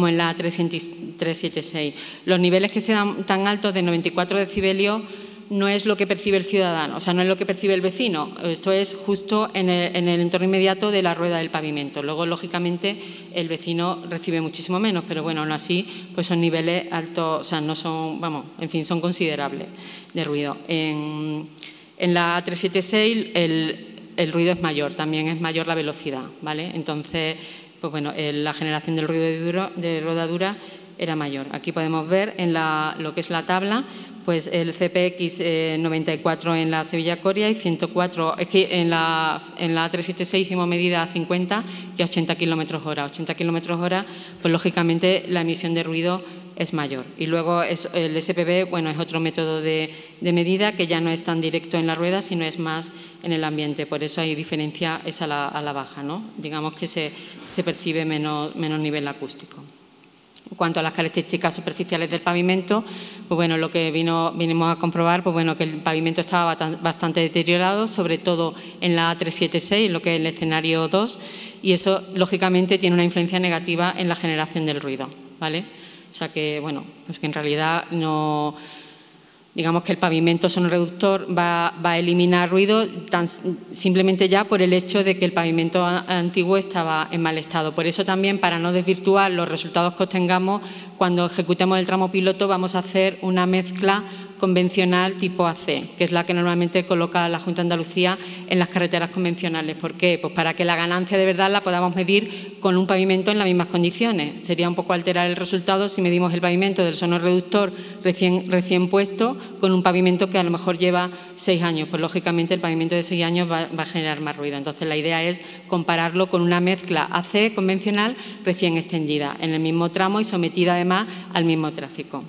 C: en la 376. Los niveles que se dan tan altos de 94 decibelios no es lo que percibe el ciudadano, o sea, no es lo que percibe el vecino. Esto es justo en el entorno inmediato de la rueda del pavimento. Luego, lógicamente, el vecino recibe muchísimo menos, pero bueno, aún así, pues son niveles altos, o sea, no son, vamos, en fin, son considerables de ruido. En la 376 el ruido es mayor, también es mayor la velocidad, ¿vale? Entonces, pues bueno, la generación del ruido de rodadura era mayor. Aquí podemos ver en lo que es la tabla, pues el CPX 94 en la Sevilla-Coria y 104, es que en la 376 hicimos medida a 50 y a 80 km/h. 80 km/h, pues lógicamente la emisión de ruido es mayor. Y luego el SPB, bueno, es otro método de medida que ya no es tan directo en la rueda, sino es más en el ambiente. Por eso hay diferencia, es a la baja, ¿no? Digamos que se percibe menos nivel acústico. En cuanto a las características superficiales del pavimento, pues bueno, lo que vinimos a comprobar, pues bueno, que el pavimento estaba bastante deteriorado, sobre todo en la 376, lo que es el escenario 2, y eso lógicamente tiene una influencia negativa en la generación del ruido, ¿vale? O sea que, bueno, pues que en realidad no... Digamos que el pavimento sonorreductor va a eliminar ruido simplemente ya por el hecho de que el pavimento antiguo estaba en mal estado. Por eso también, para no desvirtuar los resultados que obtengamos, cuando ejecutemos el tramo piloto vamos a hacer una mezcla convencional tipo AC, que es la que normalmente coloca la Junta de Andalucía en las carreteras convencionales. ¿Por qué? Pues para que la ganancia de verdad la podamos medir con un pavimento en las mismas condiciones. Sería un poco alterar el resultado si medimos el pavimento del sonorreductor recién puesto con un pavimento que a lo mejor lleva 6 años. Pues lógicamente el pavimento de 6 años va a generar más ruido. Entonces la idea es compararlo con una mezcla AC convencional recién extendida en el mismo tramo y sometida además al mismo tráfico.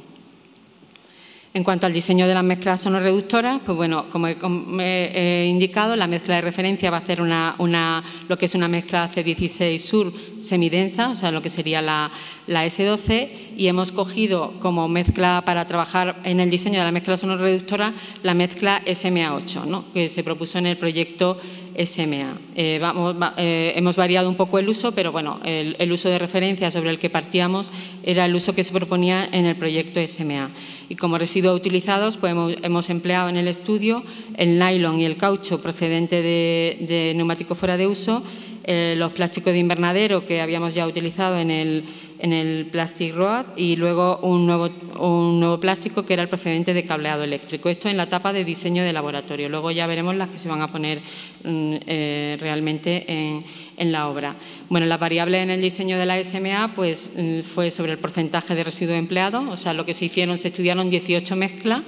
C: En cuanto al diseño de las mezclas sonorreductoras, pues bueno, como he indicado, la mezcla de referencia va a hacer lo que es una mezcla C16 Sur semidensa, o sea, lo que sería la S12, y hemos cogido como mezcla para trabajar en el diseño de la mezcla sonorreductora la mezcla SMA8, ¿no?, que se propuso en el proyecto SMA. Hemos variado un poco el uso, pero bueno, el uso de referencia sobre el que partíamos era el uso que se proponía en el proyecto SMA. Y como residuos utilizados, pues hemos empleado en el estudio el nylon y el caucho procedente de neumáticos fuera de uso, los plásticos de invernadero que habíamos ya utilizado en el Plastic Road y luego un nuevo plástico que era el procedente de cableado eléctrico. Esto en la etapa de diseño de laboratorio. Luego ya veremos las que se van a poner realmente en la obra. Bueno, las variables en el diseño de la SMA pues, fue sobre el porcentaje de residuos empleados, o sea, lo que se estudiaron 18 mezclas,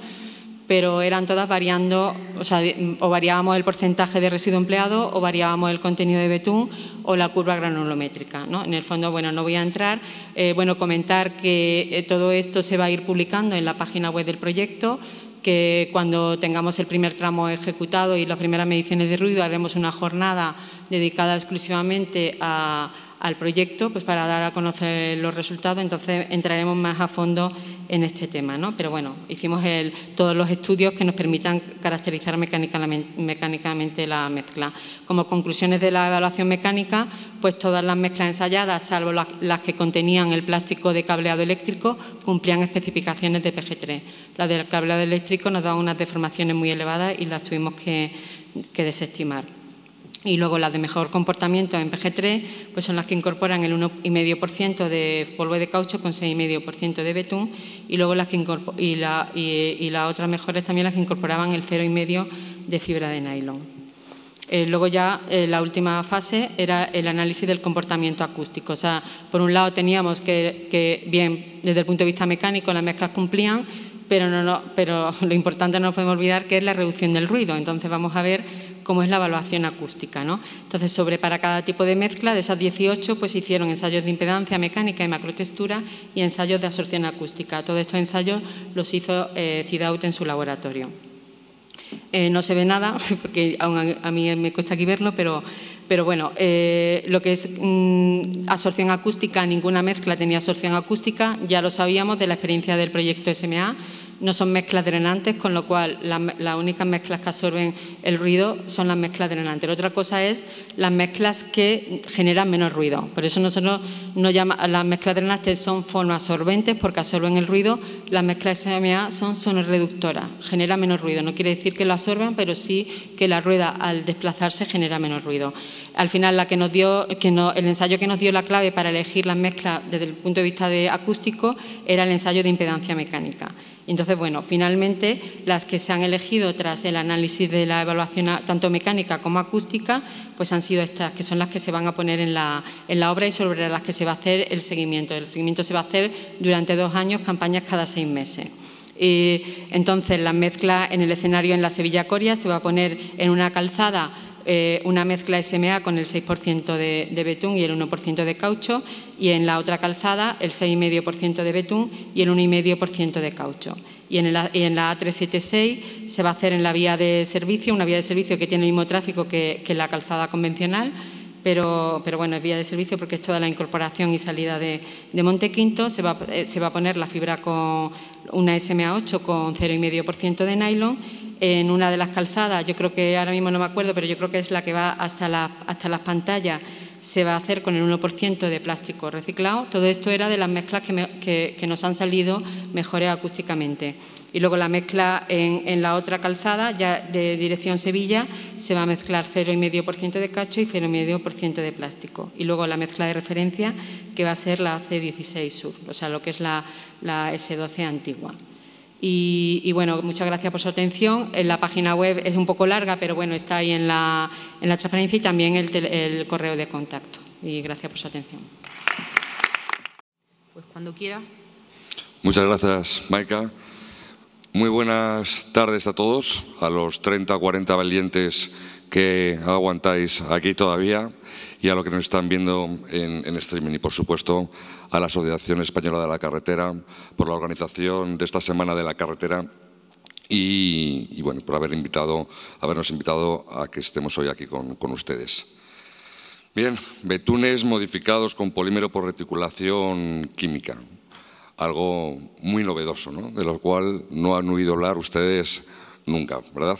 C: pero eran todas variando, o sea, o variábamos el porcentaje de residuo empleado o variábamos el contenido de betún o la curva granulométrica, ¿no? En el fondo, bueno, no voy a entrar, comentar que todo esto se va a ir publicando en la página web del proyecto, que cuando tengamos el primer tramo ejecutado y las primeras mediciones de ruido haremos una jornada dedicada exclusivamente al proyecto, pues para dar a conocer los resultados. Entonces entraremos más a fondo en este tema, ¿no? Pero bueno, hicimos todos los estudios que nos permitan caracterizar mecánicamente la mezcla. Como conclusiones de la evaluación mecánica, pues todas las mezclas ensayadas, salvo las que contenían el plástico de cableado eléctrico, cumplían especificaciones de PG3. Las del cableado eléctrico nos daban unas deformaciones muy elevadas y las tuvimos que desestimar. Y luego las de mejor comportamiento en PG3 pues son las que incorporan el 1,5% de polvo de caucho con 6,5% de betún, y luego las otras mejores también las que incorporaban el 0,5% de fibra de nylon. Luego ya la última fase era el análisis del comportamiento acústico. O sea, por un lado teníamos que bien, desde el punto de vista mecánico las mezclas cumplían, pero lo importante no nos podemos olvidar que es la reducción del ruido. Entonces vamos a ver cómo es la evaluación acústica, ¿no? Entonces, para cada tipo de mezcla, de esas 18, pues hicieron ensayos de impedancia mecánica y macrotextura y ensayos de absorción acústica. Todos estos ensayos los hizo CIDAUT en su laboratorio. No se ve nada, porque aún a mí me cuesta aquí verlo, pero bueno, lo que es absorción acústica, ninguna mezcla tenía absorción acústica, ya lo sabíamos de la experiencia del proyecto SMA. No son mezclas drenantes, con lo cual las únicas mezclas que absorben el ruido son las mezclas drenantes. La otra cosa es las mezclas que generan menos ruido. Por eso nosotros las mezclas drenantes son fonoabsorbentes porque absorben el ruido. Las mezclas SMA son sonorreductoras, generan menos ruido. No quiere decir que lo absorban, pero sí que la rueda al desplazarse genera menos ruido. Al final, el ensayo que nos dio la clave para elegir las mezclas desde el punto de vista acústico era el ensayo de impedancia mecánica. Entonces, bueno, finalmente las que se han elegido tras el análisis de la evaluación tanto mecánica como acústica, pues han sido estas, que son las que se van a poner en la obra y sobre las que se va a hacer el seguimiento. El seguimiento se va a hacer durante 2 años, campañas cada 6 meses. Entonces, la mezcla en el escenario en la Sevilla Coria se va a poner en una calzada una mezcla SMA con el 6% de betún y el 1% de caucho, y en la otra calzada el 6,5% de betún y el 1,5% de caucho. Y en la A376 se va a hacer en la vía de servicio, una vía de servicio que tiene el mismo tráfico que la calzada convencional, pero bueno, es vía de servicio porque es toda la incorporación y salida de Montequinto. Se va a poner la fibra con una SMA8 con 0,5% de nylon. En una de las calzadas, yo creo que ahora mismo no me acuerdo, pero yo creo que es la que va hasta las pantallas, se va a hacer con el 1% de plástico reciclado. Todo esto era de las mezclas que nos han salido mejores acústicamente. Y luego la mezcla en la otra calzada, ya de dirección Sevilla, se va a mezclar 0,5% de caucho y 0,5% de plástico. Y luego la mezcla de referencia, que va a ser la C16 Sur, o sea, lo que es la S12 antigua. Y bueno, muchas gracias por su atención. La página web es un poco larga, pero bueno, está ahí en la transparencia y también el correo de contacto. Y gracias por su atención.
D: Pues cuando quiera.
E: Muchas gracias, Maika. Muy buenas tardes a todos, a los 30 o 40 valientes que aguantáis aquí todavía y a los que nos están viendo en streaming. Y, por supuesto, a la Asociación Española de la Carretera por la organización de esta Semana de la Carretera y bueno, por habernos invitado a que estemos hoy aquí con ustedes. Bien, betunes modificados con polímero por reticulación química. Algo muy novedoso, ¿no? De lo cual no han oído hablar ustedes nunca, ¿verdad?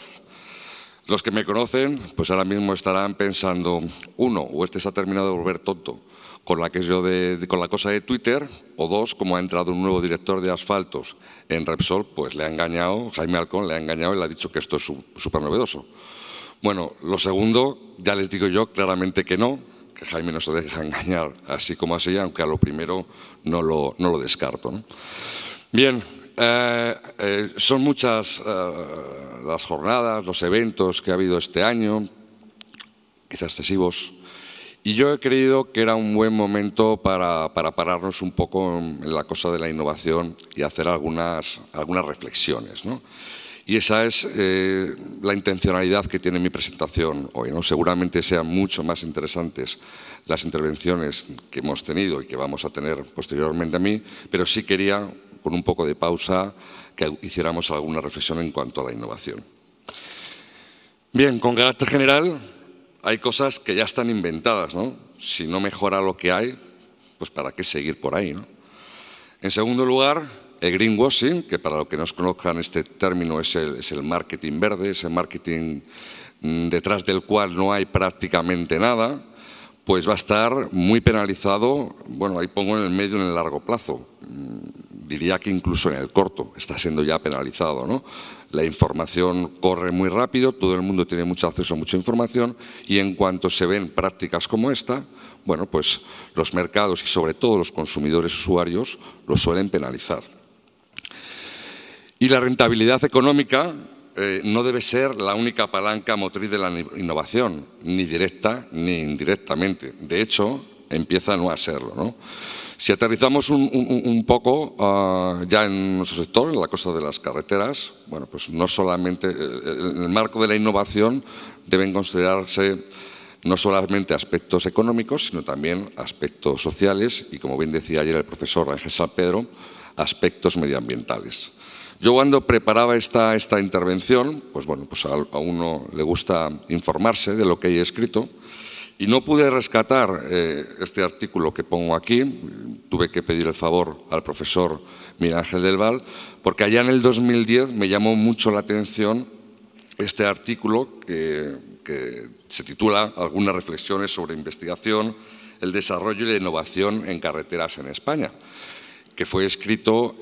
E: Los que me conocen, pues ahora mismo estarán pensando, uno, o este se ha terminado de volver tonto con la cosa de Twitter, o dos, como ha entrado un nuevo director de asfaltos en Repsol, pues le ha engañado, Jaime Alcón le ha engañado y le ha dicho que esto es súper novedoso. Bueno, lo segundo, ya les digo yo claramente que no, que Jaime no se deja engañar así como así, aunque a lo primero no lo descarto, ¿no? Bien. Son muchas las jornadas, los eventos que ha habido este año, quizás excesivos, y yo he creído que era un buen momento para pararnos un poco en la cosa de la innovación y hacer algunas reflexiones, ¿no? Y esa es la intencionalidad que tiene mi presentación hoy, ¿no? Seguramente sean mucho más interesantes las intervenciones que hemos tenido y que vamos a tener posteriormente a mí, pero sí quería, con un poco de pausa, que hiciéramos alguna reflexión en cuanto a la innovación. Bien, con carácter general, hay cosas que ya están inventadas, ¿no? Si no mejora lo que hay, pues ¿para qué seguir por ahí, ¿no? En segundo lugar, el greenwashing, que para los que no conozcan este término es el marketing verde, ese marketing detrás del cual no hay prácticamente nada, pues va a estar muy penalizado, bueno, ahí pongo en el medio y en el largo plazo. Diría que incluso en el corto está siendo ya penalizado, ¿no? La información corre muy rápido, todo el mundo tiene mucho acceso a mucha información y en cuanto se ven prácticas como esta, bueno, pues los mercados y sobre todo los consumidores usuarios lo suelen penalizar. Y la rentabilidad económica no debe ser la única palanca motriz de la innovación, ni directa ni indirectamente. De hecho, empieza a no serlo, ¿no? Si aterrizamos un poco ya en nuestro sector, en la cosa de las carreteras, bueno, pues no solamente en el marco de la innovación deben considerarse no solamente aspectos económicos, sino también aspectos sociales y, como bien decía ayer el profesor Ángel San Pedro, aspectos medioambientales. Yo cuando preparaba esta intervención, pues bueno, pues a uno le gusta informarse de lo que hay escrito y no pude rescatar este artículo que pongo aquí, tuve que pedir el favor al profesor Miguel Ángel del Val, porque allá en el 2010 me llamó mucho la atención este artículo que se titula Algunas reflexiones sobre investigación, el desarrollo y la innovación en carreteras en España, que fue escrito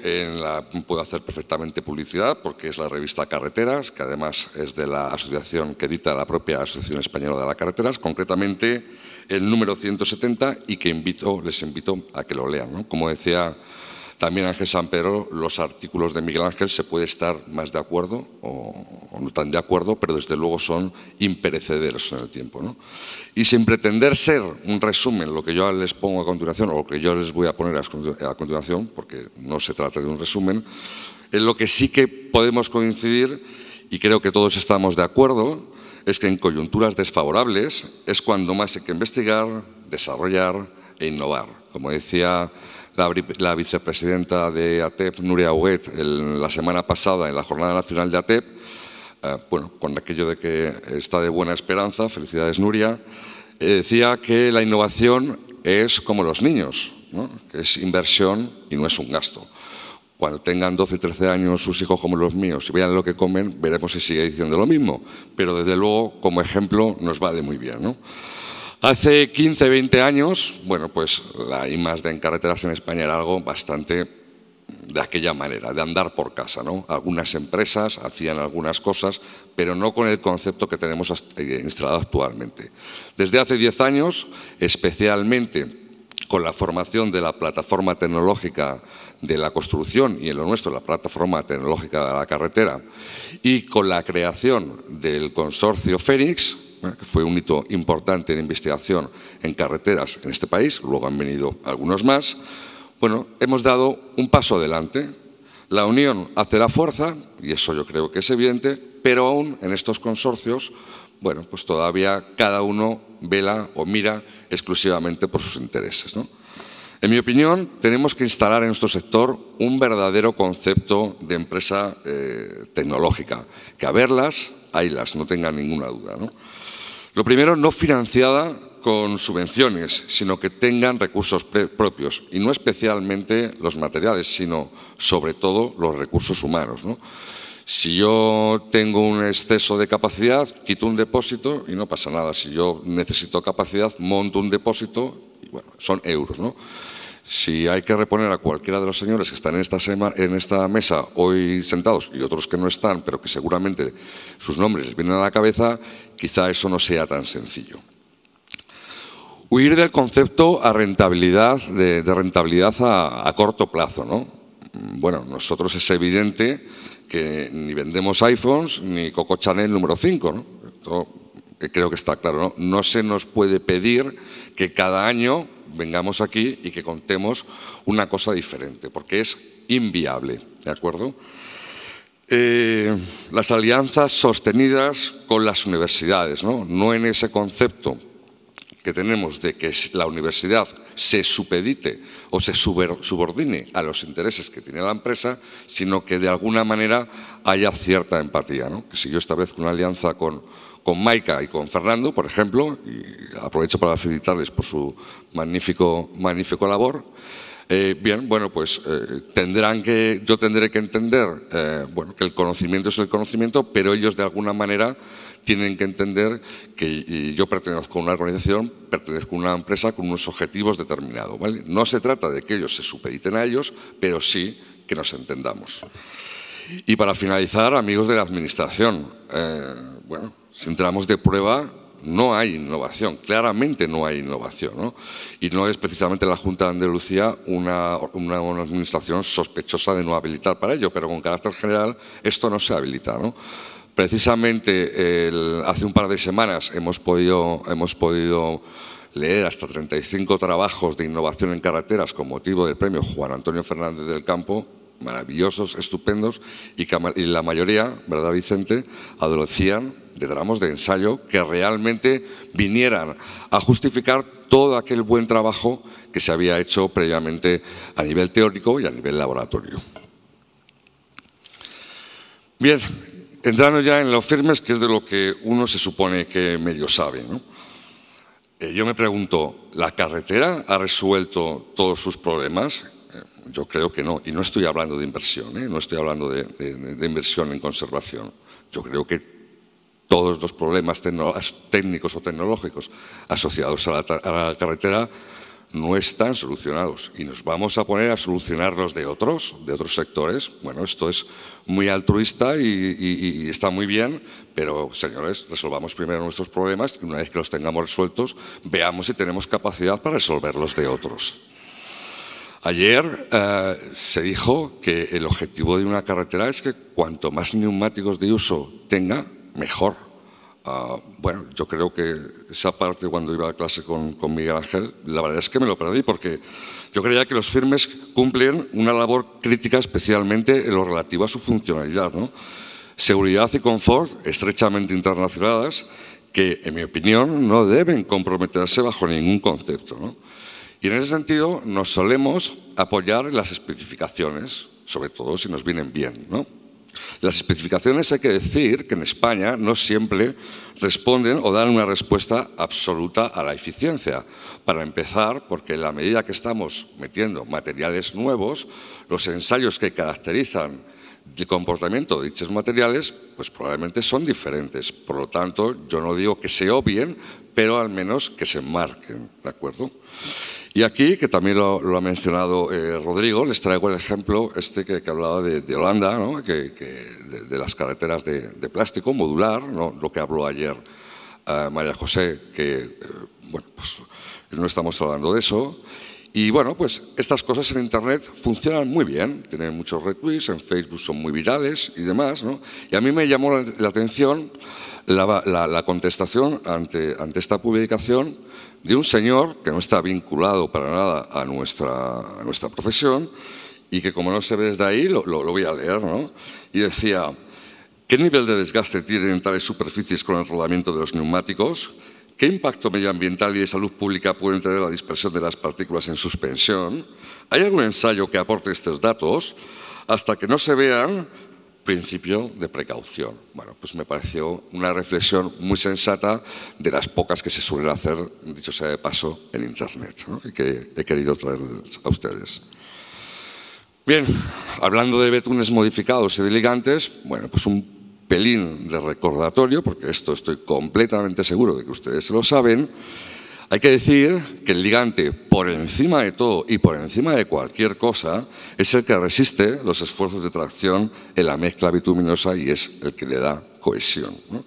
E: puedo hacer perfectamente publicidad porque es la revista Carreteras, que además es de la asociación que edita la propia Asociación Española de las Carreteras, concretamente el número 170 y que les invito a que lo lean, ¿no? Como decía también Ángel San Pedro, los artículos de Miguel Ángel se puede estar más de acuerdo o no tan de acuerdo, pero desde luego son imperecederos en el tiempo, ¿no? Y sin pretender ser un resumen, lo que yo les pongo a continuación o lo que yo les voy a poner a continuación, porque no se trata de un resumen, en lo que sí que podemos coincidir, y creo que todos estamos de acuerdo, es que en coyunturas desfavorables es cuando más hay que investigar, desarrollar e innovar. Como decía la vicepresidenta de ATEP, Núria Huguet, la semana pasada en la Jornada Nacional de ATEP, bueno, con aquello de que está de buena esperanza, felicidades Núria, decía que la innovación es como los niños, ¿no? Que es inversión y no es un gasto. Cuando tengan 12, 13 años sus hijos como los míos y vean lo que comen, veremos si sigue diciendo lo mismo, pero desde luego como ejemplo nos vale muy bien, ¿no? Hace 15, 20 años, bueno, pues la I+D en carreteras en España era algo bastante de aquella manera, de andar por casa, ¿no? Algunas empresas hacían algunas cosas, pero no con el concepto que tenemos instalado actualmente. Desde hace 10 años, especialmente con la formación de la plataforma tecnológica de la construcción y en lo nuestro la plataforma tecnológica de la carretera y con la creación del consorcio Fénix, que fue un hito importante en investigación en carreteras en este país, luego han venido algunos más, bueno, hemos dado un paso adelante. La unión hace la fuerza, y eso yo creo que es evidente, pero aún en estos consorcios, bueno, pues todavía cada uno vela o mira exclusivamente por sus intereses, ¿no? En mi opinión, tenemos que instalar en nuestro sector un verdadero concepto de empresa tecnológica, que a verlas, haylas, no tengan ninguna duda, ¿no? Lo primero, no financiada con subvenciones, sino que tengan recursos propios, y no especialmente los materiales, sino sobre todo los recursos humanos, ¿no? Si yo tengo un exceso de capacidad, quito un depósito y no pasa nada. Si yo necesito capacidad, monto un depósito y bueno, son euros, ¿no? Si hay que reponer a cualquiera de los señores que están en esta mesa hoy sentados y otros que no están, pero que seguramente sus nombres les vienen a la cabeza, quizá eso no sea tan sencillo. Huir del concepto a rentabilidad, de rentabilidad a corto plazo, ¿no? Bueno, nosotros es evidente que ni vendemos iPhones ni Coco Chanel número 5, ¿no? Esto creo que está claro, ¿no? No se nos puede pedir que cada año vengamos aquí y que contemos una cosa diferente, porque es inviable, ¿de acuerdo? Las alianzas sostenidas con las universidades, ¿no? No en ese concepto que tenemos de que la universidad se supedite o se subordine a los intereses que tiene la empresa, sino que de alguna manera haya cierta empatía, ¿no? Que si yo establezco una alianza con Maika y con Fernando, por ejemplo, y aprovecho para felicitarles por su magnífico labor, bien, bueno, pues yo tendré que entender bueno, que el conocimiento es el conocimiento, pero ellos de alguna manera tienen que entender que yo pertenezco a una organización, pertenezco a una empresa con unos objetivos determinados, ¿vale? No se trata de que ellos se supediten a ellos, pero sí que nos entendamos. Y para finalizar, amigos de la Administración, bueno, si entramos de prueba, no hay innovación, claramente no hay innovación, ¿no? Y no es precisamente la Junta de Andalucía una administración sospechosa de no habilitar para ello, pero con carácter general esto no se habilita, ¿no? Precisamente hace un par de semanas hemos podido leer hasta 35 trabajos de innovación en carreteras con motivo del premio Juan Antonio Fernández del Campo, maravillosos, estupendos, y la mayoría, ¿verdad, Vicente?, adolecían de tramos de ensayo que realmente vinieran a justificar todo aquel buen trabajo que se había hecho previamente a nivel teórico y a nivel laboratorio. Bien, entrando ya en los firmes, que es de lo que uno se supone que medio sabe, ¿no? Yo me pregunto, ¿la carretera ha resuelto todos sus problemas? Yo creo que no, y no estoy hablando de inversión, no estoy hablando de inversión en conservación. Yo creo que todos los problemas técnicos o tecnológicos asociados a la carretera no están solucionados y nos vamos a poner a solucionar los de otros sectores. Bueno, esto es muy altruista y está muy bien, pero señores, resolvamos primero nuestros problemas y una vez que los tengamos resueltos, veamos si tenemos capacidad para resolver los de otros. Ayer se dijo que el objetivo de una carretera es que cuanto más neumáticos de uso tenga, mejor. Bueno, yo creo que esa parte cuando iba a clase con Miguel Ángel, la verdad es que me lo perdí porque yo creía que los firmes cumplen una labor crítica especialmente en lo relativo a su funcionalidad, ¿no? Seguridad y confort estrechamente interrelacionadas que, en mi opinión, no deben comprometerse bajo ningún concepto, ¿no? Y en ese sentido nos solemos apoyar en las especificaciones, sobre todo si nos vienen bien, ¿no? Las especificaciones hay que decir que en España no siempre responden o dan una respuesta absoluta a la eficiencia. Para empezar, porque en la medida que estamos metiendo materiales nuevos, los ensayos que caracterizan el comportamiento de dichos materiales, pues probablemente son diferentes. Por lo tanto, yo no digo que se obvien, pero al menos que se marquen, ¿de acuerdo? Y aquí, que también lo ha mencionado Rodrigo, les traigo el ejemplo que hablaba de Holanda, ¿no? De las carreteras de plástico modular, ¿no? Lo que habló ayer María José, que bueno, pues no estamos hablando de eso. Y bueno, pues estas cosas en Internet funcionan muy bien, tienen muchos retweets, en Facebook son muy virales y demás, ¿no? Y a mí me llamó la atención la contestación ante esta publicación de un señor que no está vinculado para nada a nuestra profesión y que, como no se ve desde ahí, lo voy a leer, ¿no? Y decía: ¿qué nivel de desgaste tienen tales superficies con el rodamiento de los neumáticos? ¿Qué impacto medioambiental y de salud pública pueden tener la dispersión de las partículas en suspensión? ¿Hay algún ensayo que aporte estos datos? Hasta que no se vean, principio de precaución. Bueno, pues me pareció una reflexión muy sensata de las pocas que se suelen hacer, dicho sea de paso, en Internet, ¿no? Y que he querido traer a ustedes. Bien, hablando de betunes modificados y de ligantes, bueno, pues un pelín de recordatorio, porque esto estoy completamente seguro de que ustedes lo saben. Hay que decir que el ligante, por encima de todo y por encima de cualquier cosa, es el que resiste los esfuerzos de tracción en la mezcla bituminosa y es el que le da cohesión, ¿no?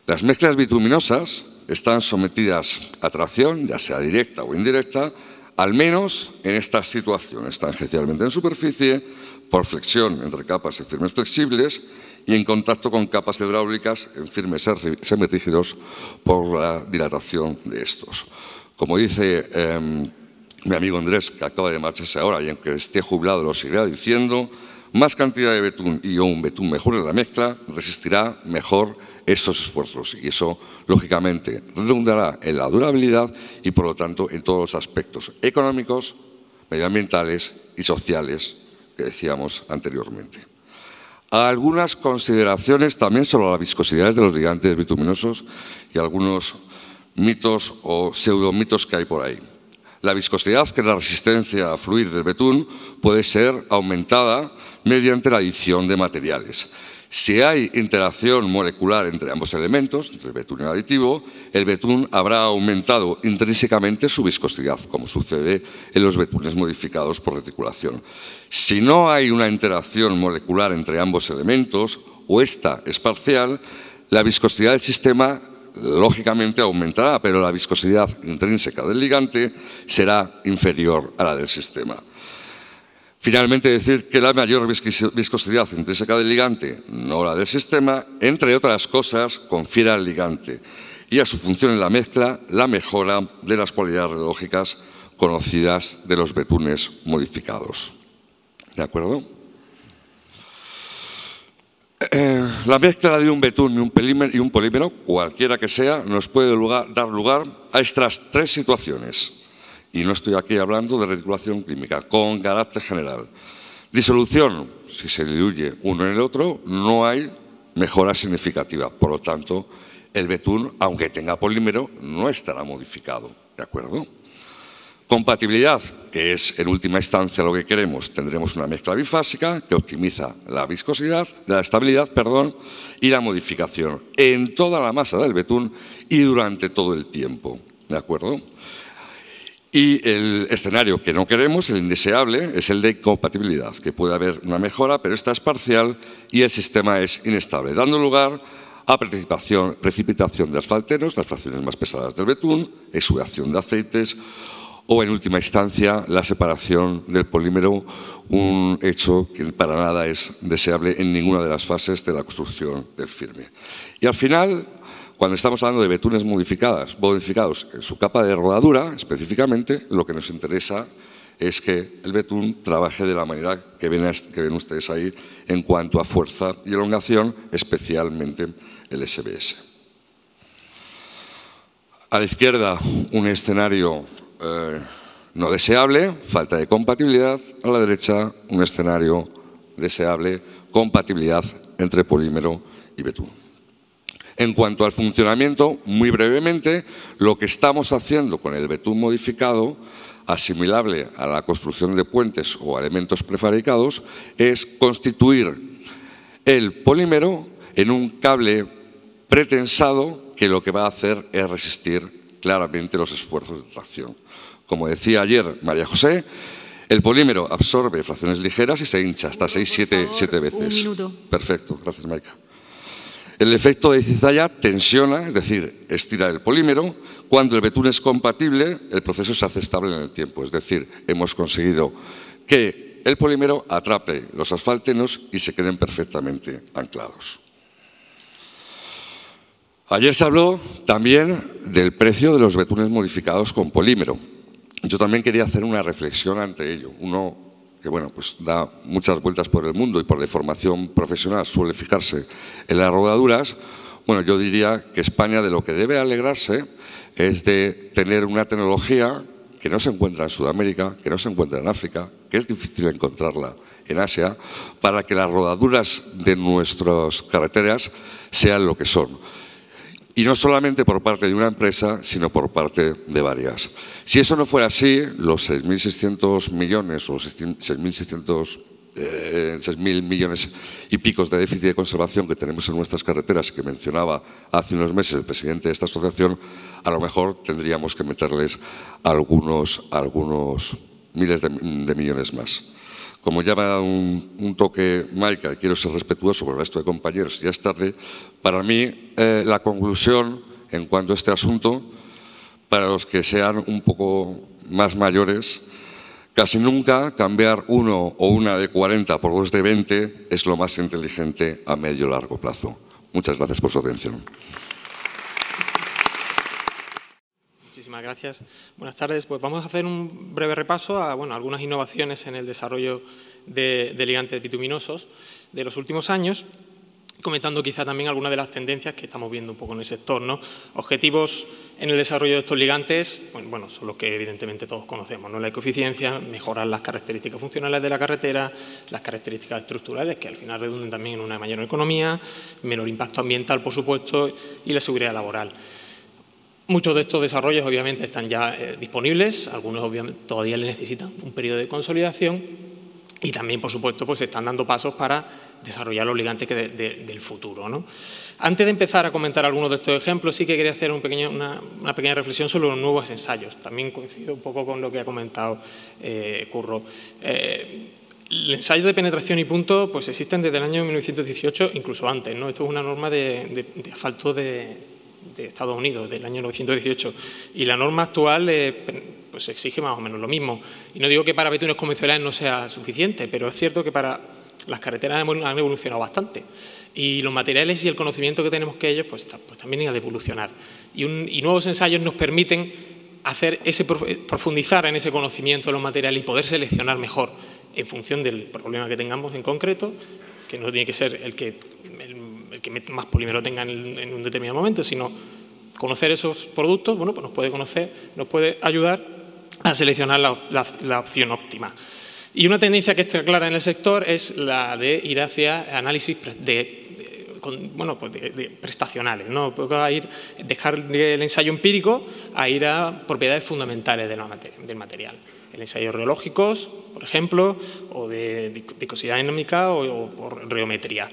E: Las mezclas bituminosas están sometidas a tracción, ya sea directa o indirecta, al menos en estas situaciones, tangencialmente en superficie, por flexión entre capas y firmes flexibles y en contacto con capas hidráulicas en firmes semirrígidos por la dilatación de estos. Como dice mi amigo Andrés, que acaba de marcharse ahora y aunque esté jubilado lo seguirá diciendo, más cantidad de betún y un betún mejor en la mezcla resistirá mejor estos esfuerzos y eso, lógicamente, redundará en la durabilidad y, por lo tanto, en todos los aspectos económicos, medioambientales y sociales que decíamos anteriormente. Algunas consideraciones también sobre las viscosidades de los ligantes bituminosos y algunos mitos o pseudomitos que hay por ahí. La viscosidad, que es la resistencia a fluir del betún, puede ser aumentada mediante la adición de materiales. Si hay interacción molecular entre ambos elementos, entre el betún y el aditivo, el betún habrá aumentado intrínsecamente su viscosidad, como sucede en los betunes modificados por reticulación. Si no hay una interacción molecular entre ambos elementos, o esta es parcial, la viscosidad del sistema lógicamente aumentará, pero la viscosidad intrínseca del ligante será inferior a la del sistema. Finalmente, decir que la mayor viscosidad intrínseca del ligante, no la del sistema, entre otras cosas, confiere al ligante y a su función en la mezcla la mejora de las cualidades radiológicas conocidas de los betunes modificados. ¿De acuerdo? La mezcla de un betún y un polímero, cualquiera que sea, nos puede dar lugar a estas tres situaciones. Y no estoy aquí hablando de reticulación química, con carácter general. Disolución, si se diluye uno en el otro, no hay mejora significativa. Por lo tanto, el betún, aunque tenga polímero, no estará modificado. ¿De acuerdo? Compatibilidad, que es en última instancia lo que queremos. Tendremos una mezcla bifásica que optimiza la viscosidad, la estabilidad, y la modificación en toda la masa del betún y durante todo el tiempo. ¿De acuerdo? Y el escenario que no queremos, el indeseable, es el de compatibilidad, que puede haber una mejora, pero esta es parcial y el sistema es inestable, dando lugar a precipitación de asfalteros, las fracciones más pesadas del betún, exudación de aceites o, en última instancia, la separación del polímero, un hecho que para nada es deseable en ninguna de las fases de la construcción del firme. Y al final, cuando estamos hablando de betunes modificados en su capa de rodadura, específicamente, lo que nos interesa es que el betún trabaje de la manera que ven ustedes ahí en cuanto a fuerza y elongación, especialmente el SBS. A la izquierda, un escenario no deseable, falta de compatibilidad. A la derecha, un escenario deseable, compatibilidad entre polímero y betún. En cuanto al funcionamiento, muy brevemente, lo que estamos haciendo con el betún modificado, asimilable a la construcción de puentes o elementos prefabricados, es constituir el polímero en un cable pretensado que lo que va a hacer es resistir claramente los esfuerzos de tracción. Como decía ayer María José, el polímero absorbe fracciones ligeras y se hincha hasta 6-7 veces.
C: Un minuto.
E: Perfecto, gracias, Maika. El efecto de cizalla tensiona, es decir, estira el polímero. Cuando el betún es compatible, el proceso se hace estable en el tiempo. Es decir, hemos conseguido que el polímero atrape los asfaltenos y se queden perfectamente anclados. Ayer se habló también del precio de los betunes modificados con polímero. Yo también quería hacer una reflexión ante ello. Uno que pues da muchas vueltas por el mundo y por deformación profesional suele fijarse en las rodaduras. Bueno, yo diría que España de lo que debe alegrarse es de tener una tecnología que no se encuentra en Sudamérica, que no se encuentra en África, que es difícil encontrarla en Asia, para que las rodaduras de nuestras carreteras sean lo que son. Y no solamente por parte de una empresa, sino por parte de varias. Si eso no fuera así, los 6.600 millones o 6.000 millones y picos de déficit de conservación que tenemos en nuestras carreteras, que mencionaba hace unos meses el presidente de esta asociación, a lo mejor tendríamos que meterles algunos miles de millones más. Como ya me ha dado un toque Maika, quiero ser respetuoso con el resto de compañeros, ya es tarde. Para mí, la conclusión en cuanto a este asunto, para los que sean un poco más mayores, casi nunca cambiar uno o una de 40 por 2 de 20 es lo más inteligente a medio o largo plazo. Muchas gracias por su atención.
D: Muchísimas gracias. Buenas tardes. Pues vamos a hacer un breve repaso a algunas innovaciones en el desarrollo de ligantes bituminosos de los últimos años, comentando quizá también algunas de las tendencias que estamos viendo un poco en el sector, ¿no? Objetivos en el desarrollo de estos ligantes, son los que evidentemente todos conocemos, ¿no? La ecoeficiencia, mejorar las características funcionales de la carretera, las características estructurales, que al final redunden también en una mayor economía, menor impacto ambiental, por supuesto, y la seguridad laboral. Muchos de estos desarrollos obviamente están ya disponibles, algunos obviamente todavía le necesitan un periodo de consolidación y también, por supuesto, pues se están dando pasos para desarrollar los ligantes del futuro, ¿no? Antes de empezar a comentar algunos de estos ejemplos, sí que quería hacer una pequeña reflexión sobre los nuevos ensayos. También coincido un poco con lo que ha comentado Curro. El ensayo de penetración y punto pues existen desde el año 1918, incluso antes, ¿no? Esto es una norma de asfalto de Estados Unidos, del año 1918, y la norma actual pues exige más o menos lo mismo. Y no digo que para betunes convencionales no sea suficiente, pero es cierto que para las carreteras han evolucionado bastante. Y los materiales y el conocimiento que tenemos que ellos pues también han de evolucionar. Y nuevos ensayos nos permiten profundizar en ese conocimiento de los materiales y poder seleccionar mejor en función del problema que tengamos en concreto, que no tiene que ser el que más polímero tenga en un determinado momento, sino conocer esos productos, pues nos puede ayudar a seleccionar la opción óptima. Y una tendencia que está clara en el sector es la de ir hacia análisis prestacionales, ¿no? Dejar el ensayo empírico a ir a propiedades fundamentales del material. El ensayo reológicos, por ejemplo, o de viscosidad dinámica o por reometría.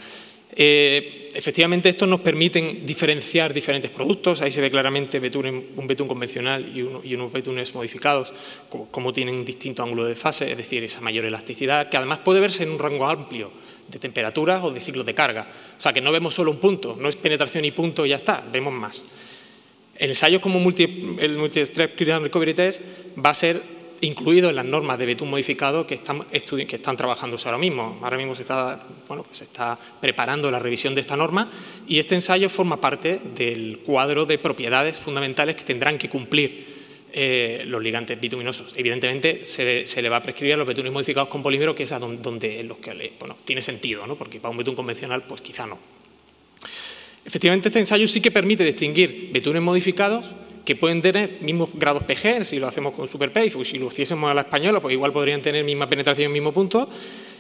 D: Efectivamente, estos nos permiten diferenciar diferentes productos. Ahí se ve claramente un betún convencional y unos betunes modificados, como tienen distinto ángulo de fase, es decir, esa mayor elasticidad, que además puede verse en un rango amplio de temperaturas o de ciclos de carga. O sea, que no vemos solo un punto, no es penetración y punto y ya está, vemos más. El ensayo como el Multi-Step Critical Recovery Test va a ser incluido en las normas de betún modificado que están trabajándose ahora mismo. Ahora mismo se está preparando la revisión de esta norma y este ensayo forma parte del cuadro de propiedades fundamentales que tendrán que cumplir los ligantes bituminosos. Evidentemente se le va a prescribir a los betunes modificados con polímero, que es donde tiene sentido, ¿no? Porque para un betún convencional pues quizá no. Efectivamente, este ensayo sí que permite distinguir betunes modificados que pueden tener mismos grados PG, si lo hacemos con SuperPave, o si lo hiciésemos a la española, pues igual podrían tener misma penetración en el mismo punto,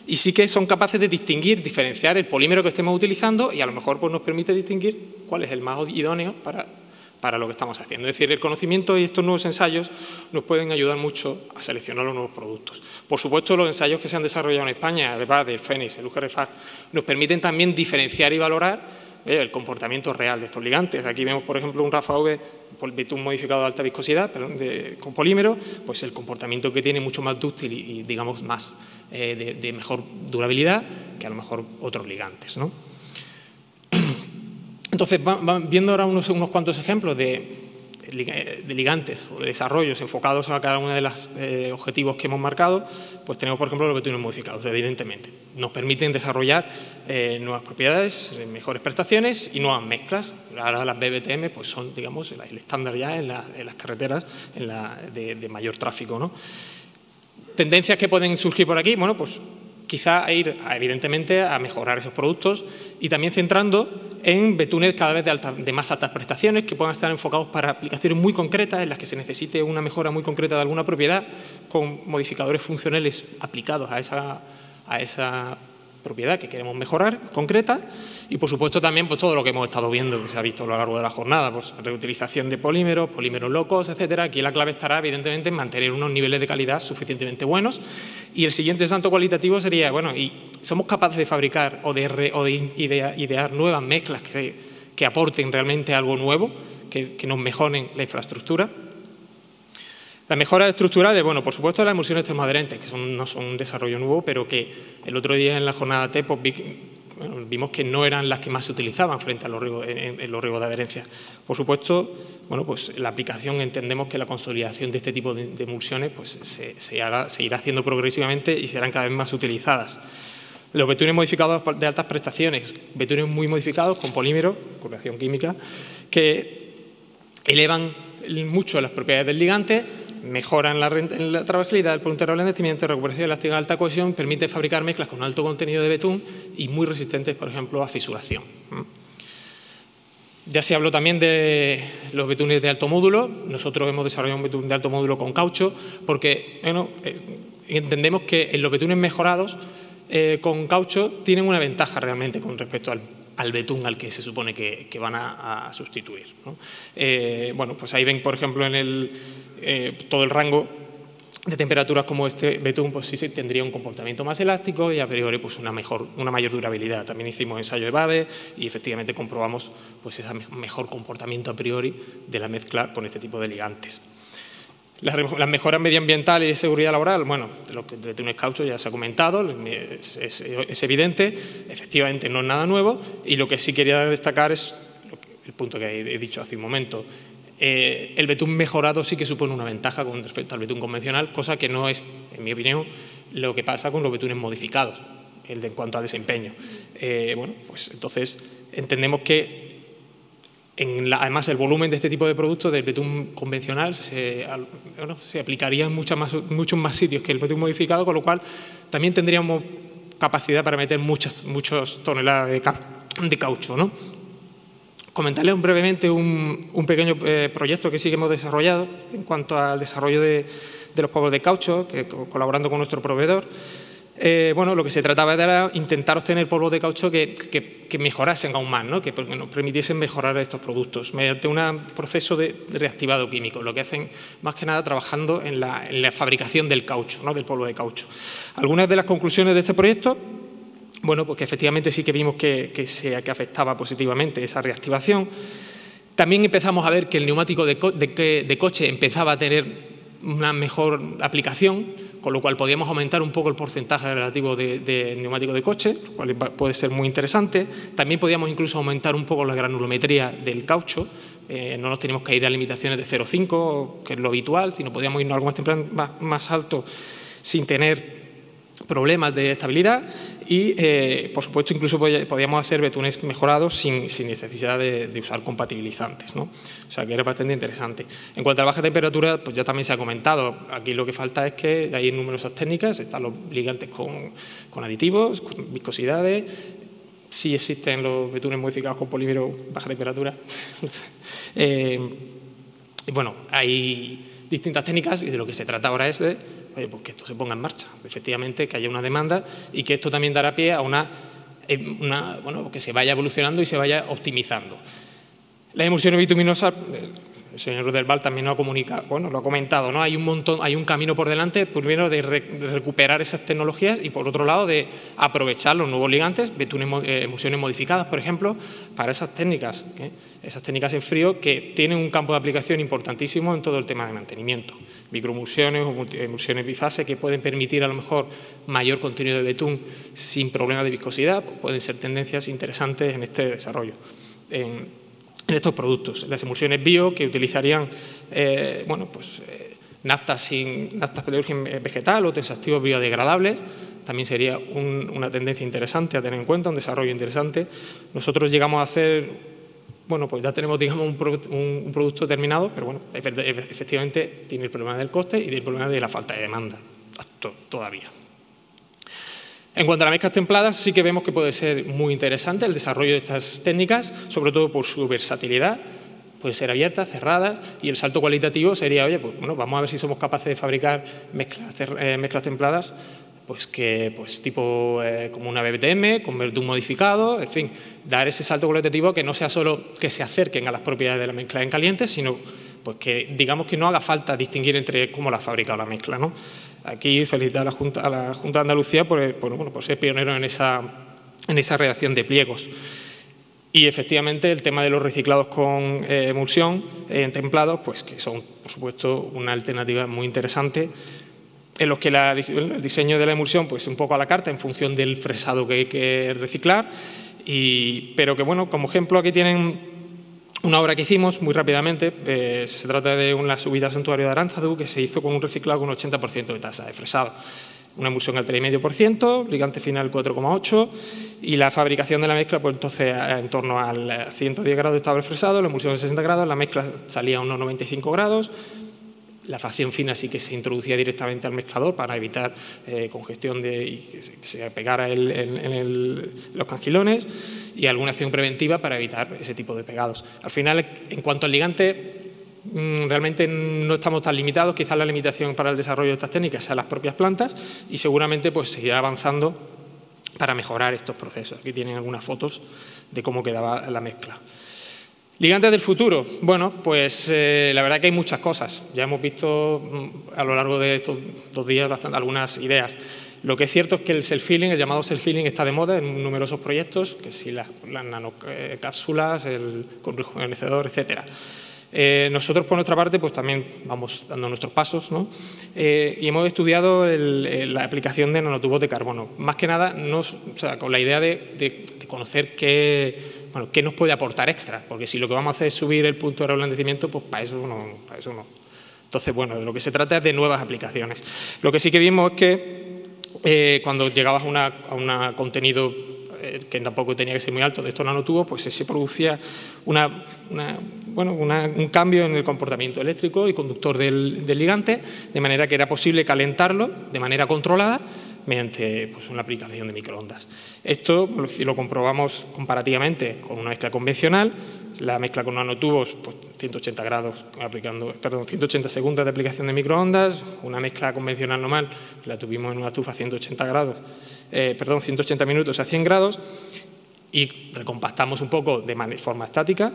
D: y sí que son capaces de distinguir, diferenciar el polímero que estemos utilizando y a lo mejor pues, nos permite distinguir cuál es el más idóneo para lo que estamos haciendo. Es decir, el conocimiento y estos nuevos ensayos nos pueden ayudar mucho a seleccionar los nuevos productos. Por supuesto, los ensayos que se han desarrollado en España, el BAD, el FENIX, el UGRFAC, nos permiten también diferenciar y valorar el comportamiento real de estos ligantes. Aquí vemos, por ejemplo, un Rafa V, betún modificado de alta viscosidad, con polímero, pues el comportamiento que tiene mucho más dúctil y digamos, más de mejor durabilidad que a lo mejor otros ligantes, ¿no? Entonces, viendo ahora unos cuantos ejemplos de ligantes o de desarrollos enfocados a cada uno de los objetivos que hemos marcado, pues tenemos, por ejemplo, los betunes modificados, evidentemente. Nos permiten desarrollar nuevas propiedades, mejores prestaciones y nuevas mezclas. Ahora las BBTM pues son, digamos, el estándar ya en las carreteras de mayor tráfico, ¿no? Tendencias que pueden surgir por aquí, bueno, pues quizá ir, evidentemente, a mejorar esos productos y también centrando en betunes cada vez de más altas prestaciones que puedan estar enfocados para aplicaciones muy concretas en las que se necesite una mejora muy concreta de alguna propiedad con modificadores funcionales aplicados a esa propiedad que queremos mejorar, concreta, y por supuesto también pues, todo lo que hemos estado viendo, que se ha visto a lo largo de la jornada, pues, reutilización de polímeros locos, etcétera. Aquí la clave estará evidentemente en mantener unos niveles de calidad suficientemente buenos, y el siguiente salto cualitativo sería, bueno, ¿y somos capaces de fabricar o de idear nuevas mezclas que aporten realmente algo nuevo, que nos mejoren la infraestructura? Las mejoras estructurales, bueno, por supuesto las emulsiones termoadherentes, que no son un desarrollo nuevo, pero que el otro día en la jornada T pues, vimos que no eran las que más se utilizaban frente a los riegos de adherencia. Por supuesto, bueno, pues la aplicación entendemos que la consolidación de este tipo de emulsiones pues, se irá haciendo progresivamente y serán cada vez más utilizadas. Los betunes modificados de altas prestaciones, betunes muy modificados con polímeros, con reacción química, que elevan mucho las propiedades del ligante, mejoran la trabajabilidad, el producto de ablandecimiento, recuperación elástica de alta cohesión, permite fabricar mezclas con alto contenido de betún y muy resistentes, por ejemplo, a fisuración. Ya se habló también de los betunes de alto módulo. Nosotros hemos desarrollado un betún de alto módulo con caucho porque bueno, entendemos que en los betunes mejorados con caucho tienen una ventaja realmente con respecto al betún al que se supone que van a sustituir, ¿no? Bueno, pues ahí ven, por ejemplo, en todo el rango de temperaturas como este betún, pues sí tendría un comportamiento más elástico y a priori pues una mayor durabilidad. También hicimos ensayo de BADE y efectivamente comprobamos pues ese mejor comportamiento a priori de la mezcla con este tipo de ligantes. Las mejoras medioambientales y de seguridad laboral, bueno, de los betunes caucho ya se ha comentado, es evidente, efectivamente no es nada nuevo, y lo que sí quería destacar es el punto que he dicho hace un momento. El betún mejorado sí que supone una ventaja con respecto al betún convencional, cosa que no es, en mi opinión, lo que pasa con los betunes modificados, en cuanto al desempeño. Bueno, pues entonces entendemos que además el volumen de este tipo de productos del betún convencional se aplicaría en muchos más sitios que el betún modificado, con lo cual también tendríamos capacidad para meter muchas toneladas de caucho, ¿no? Comentarles brevemente un pequeño proyecto que sí que hemos desarrollado en cuanto al desarrollo de los polvos de caucho, colaborando con nuestro proveedor. Bueno, lo que se trataba era intentar obtener polvos de caucho que mejorasen aún más, ¿no? Que nos permitiesen mejorar estos productos mediante un proceso de reactivado químico, lo que hacen más que nada trabajando en la fabricación del caucho, ¿no? Del polvo de caucho. Algunas de las conclusiones de este proyecto, bueno, pues que efectivamente sí que vimos que afectaba positivamente esa reactivación. También empezamos a ver que el neumático de coche empezaba a tener una mejor aplicación, con lo cual podíamos aumentar un poco el porcentaje relativo de neumático de coche, lo cual puede ser muy interesante. También podíamos incluso aumentar un poco la granulometría del caucho. No nos teníamos que ir a limitaciones de 0,5, que es lo habitual, sino podíamos irnos a algo más alto sin tener problemas de estabilidad y, por supuesto, incluso podíamos hacer betunes mejorados sin necesidad de usar compatibilizantes, ¿no? O sea, que era bastante interesante. En cuanto a la baja temperatura, pues ya también se ha comentado. Aquí lo que falta es que hay numerosas técnicas, están los ligantes con aditivos, con viscosidades. Sí existen los betunes modificados con polímero baja temperatura. Y bueno, hay distintas técnicas y de lo que se trata ahora es de pues que esto se ponga en marcha, efectivamente, que haya una demanda y que esto también dará pie a bueno, que se vaya evolucionando y se vaya optimizando. Las emulsiones bituminosas, el señor del Val también lo ha comentado, ¿no? Hay un camino por delante, primero de recuperar esas tecnologías y por otro lado de aprovechar los nuevos ligantes, emulsiones modificadas, por ejemplo, para esas técnicas en frío que tienen un campo de aplicación importantísimo en todo el tema de mantenimiento. Microemulsiones o emulsiones bifase que pueden permitir a lo mejor mayor contenido de betún sin problemas de viscosidad, pueden ser tendencias interesantes en este desarrollo. estos productos. Las emulsiones bio, que utilizarían naftas de origen vegetal o tensoactivos biodegradables, también sería una tendencia interesante a tener en cuenta, un desarrollo interesante. Nosotros llegamos a hacer, pues ya tenemos, digamos, un producto terminado, pero bueno, efectivamente tiene el problema del coste y el problema de la falta de demanda todavía. En cuanto a las mezclas templadas, sí que vemos que puede ser muy interesante el desarrollo de estas técnicas, sobre todo por su versatilidad. Pueden ser abiertas, cerradas, y el salto cualitativo sería, oye, pues bueno, vamos a ver si somos capaces de fabricar mezclas templadas, tipo como una BBTM, con verdún modificado, en fin, dar ese salto cualitativo que no sea solo que se acerquen a las propiedades de la mezcla en caliente, sino pues que digamos que no haga falta distinguir entre cómo la ha fabricado la mezcla, ¿no? Aquí felicitar a la Junta de Andalucía por ser pionero en esa redacción de pliegos. Y efectivamente el tema de los reciclados con emulsión en templados, pues que son por supuesto una alternativa muy interesante, en los que el diseño de la emulsión pues un poco a la carta en función del fresado que hay que reciclar, pero que bueno, como ejemplo aquí tienen una obra que hicimos muy rápidamente. Se trata de una subida al santuario de Aránzazu que se hizo con un reciclado con un 80% de tasa de fresado. Una emulsión al 3,5%, ligante final 4,8% y la fabricación de la mezcla pues entonces en torno al 110 grados estaba el fresado, la emulsión a 60 grados, la mezcla salía a unos 95 grados. La facción fina sí que se introducía directamente al mezclador para evitar congestión y que se pegara los cangilones, y alguna acción preventiva para evitar ese tipo de pegados. Al final, en cuanto al ligante, realmente no estamos tan limitados. Quizás la limitación para el desarrollo de estas técnicas sea las propias plantas, y seguramente pues seguirá avanzando para mejorar estos procesos. Aquí tienen algunas fotos de cómo quedaba la mezcla. Ligantes del futuro. Bueno, pues la verdad que hay muchas cosas. Ya hemos visto a lo largo de estos 2 días algunas ideas. Lo que es cierto es que el self-healing, el llamado self-healing, está de moda en numerosos proyectos, que si las nanocápsulas, el rejuvenecedor, etcétera. Nosotros, por nuestra parte, pues también vamos dando nuestros pasos, ¿no? Y hemos estudiado la aplicación de nanotubos de carbono. Más que nada, con la idea de conocer qué nos puede aportar extra, porque si lo que vamos a hacer es subir el punto de reblandecimiento, pues para eso no. Entonces, bueno, de lo que se trata es de nuevas aplicaciones. Lo que sí que vimos es que cuando llegabas a un contenido que tampoco tenía que ser muy alto de estos nanotubos, pues se producía un cambio en el comportamiento eléctrico y conductor del ligante, de manera que era posible calentarlo de manera controlada mediante pues, una aplicación de microondas. Esto lo comprobamos comparativamente con una mezcla convencional. La mezcla con nanotubos, pues 180 segundos de aplicación de microondas. Una mezcla convencional normal la tuvimos en una estufa a 180 minutos a 100 grados, y recompactamos un poco de forma estática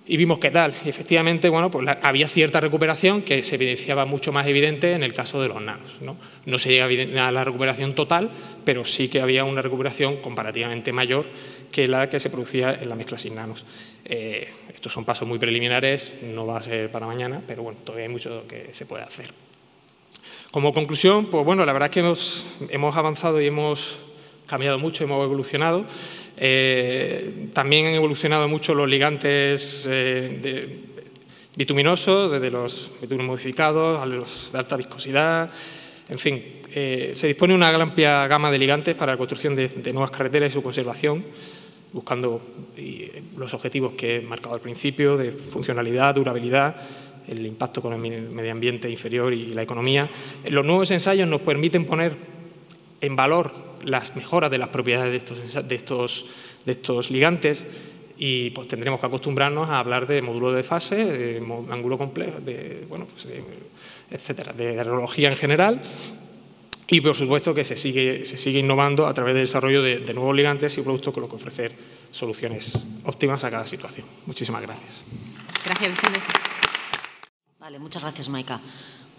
D: y vimos qué tal. Y efectivamente, bueno, pues había cierta recuperación que se evidenciaba mucho más evidente en el caso de los nanos, ¿no? No se llega a la recuperación total, pero sí que había una recuperación comparativamente mayor que la que se producía en la mezcla sin nanos. Estos son pasos muy preliminares, no va a ser para mañana, pero bueno, todavía hay mucho que se puede hacer. Como conclusión, pues bueno, la verdad es que hemos avanzado y hemos cambiado mucho, hemos evolucionado. También han evolucionado mucho los ligantes bituminosos, desde los bituminos modificados a los de alta viscosidad. En fin, se dispone de una amplia gama de ligantes para la construcción de nuevas carreteras y su conservación, buscando los objetivos que he marcado al principio, de funcionalidad, durabilidad, el impacto con el medio ambiente inferior y la economía. Los nuevos ensayos nos permiten poner en valor las mejoras de las propiedades de estos ligantes, y pues tendremos que acostumbrarnos a hablar de módulo de fase, de ángulo complejo, etcétera, de aerología en general, y por supuesto que se sigue innovando a través del desarrollo de nuevos ligantes y productos con los que ofrecer soluciones óptimas a cada situación. Muchísimas gracias.
C: Gracias, Vicente.
F: Vale, muchas gracias, Maika.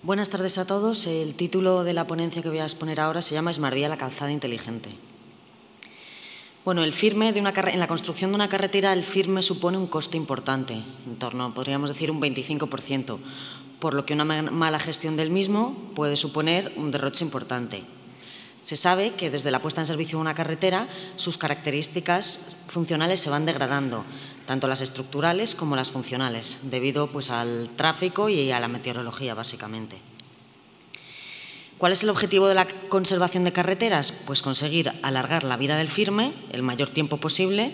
F: Buenas tardes a todos. El título de la ponencia que voy a exponer ahora se llama Esmar Vía, la calzada inteligente. Bueno, el firme en la construcción de una carretera, el firme supone un coste importante, en torno, podríamos decir, un 25%, por lo que una mala gestión del mismo puede suponer un derroche importante. Se sabe que desde la puesta en servicio de una carretera, sus características funcionales se van degradando, tanto las estructurales como las funcionales, debido pues, al tráfico y a la meteorología, básicamente. ¿Cuál es el objetivo de la conservación de carreteras? Pues conseguir alargar la vida del firme el mayor tiempo posible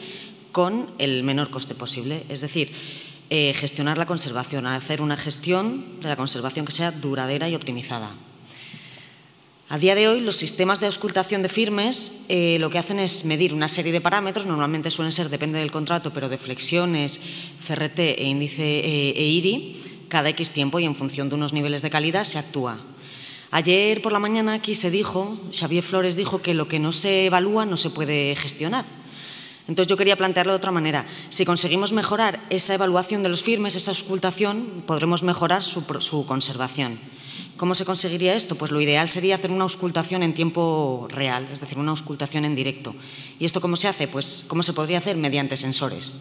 F: con el menor coste posible, es decir, gestionar la conservación, hacer una gestión de la conservación que sea duradera y optimizada. A día de hoy, los sistemas de auscultación de firmes lo que hacen es medir una serie de parámetros, normalmente suelen ser, depende del contrato, pero de flexiones, CRT e índice IRI, cada X tiempo y en función de unos niveles de calidad se actúa. Ayer por la mañana aquí se dijo, Xavier Flores dijo que lo que no se evalúa no se puede gestionar. Entonces yo quería plantearlo de otra manera. Si conseguimos mejorar esa evaluación de los firmes, esa auscultación, podremos mejorar su conservación. ¿Cómo se conseguiría esto? Pues lo ideal sería hacer una auscultación en tiempo real, es decir, una auscultación en directo. ¿Y esto cómo se hace? Pues ¿cómo se podría hacer? Mediante sensores.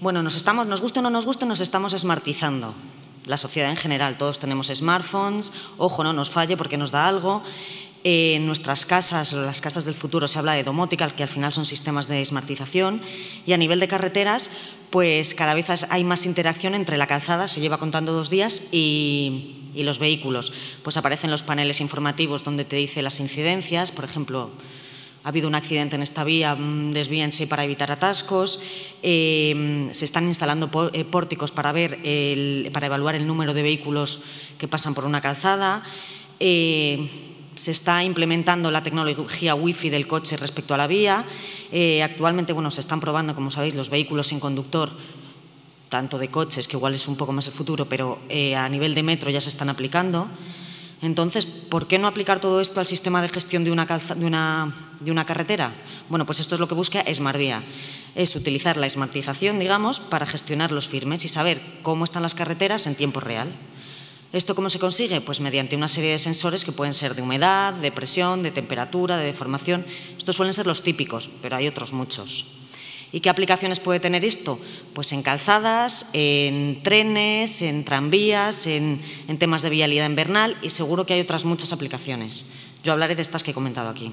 F: Bueno, nos guste o no nos guste, nos estamos smartizando. La sociedad en general, todos tenemos smartphones, ojo, no nos falle porque nos da algo. En nuestras casas, las casas del futuro, se habla de domótica, que al final son sistemas de smartización, y a nivel de carreteras, pues cada vez hay más interacción entre la calzada, se lleva contando 2 días, y los vehículos. Pues aparecen los paneles informativos donde te dice las incidencias, por ejemplo, ha habido un accidente en esta vía, desvíense para evitar atascos, se están instalando pórticos para evaluar el número de vehículos que pasan por una calzada, se está implementando la tecnología Wi-Fi del coche respecto a la vía. Actualmente, bueno, se están probando, como sabéis, los vehículos sin conductor, tanto de coches, que igual es un poco más el futuro, pero a nivel de metro ya se están aplicando. Entonces, ¿por qué no aplicar todo esto al sistema de gestión de una carretera? Bueno, pues esto es lo que busca SmartVía. Es utilizar la smartización, digamos, para gestionar los firmes y saber cómo están las carreteras en tiempo real. ¿Esto cómo se consigue? Pues mediante una serie de sensores que pueden ser de humedad, de presión, de temperatura, de deformación. Estos suelen ser los típicos, pero hay otros muchos. ¿Y qué aplicaciones puede tener esto? Pues en calzadas, en trenes, en tranvías, en temas de vialidad invernal, y seguro que hay otras muchas aplicaciones. Yo hablaré de estas que he comentado aquí.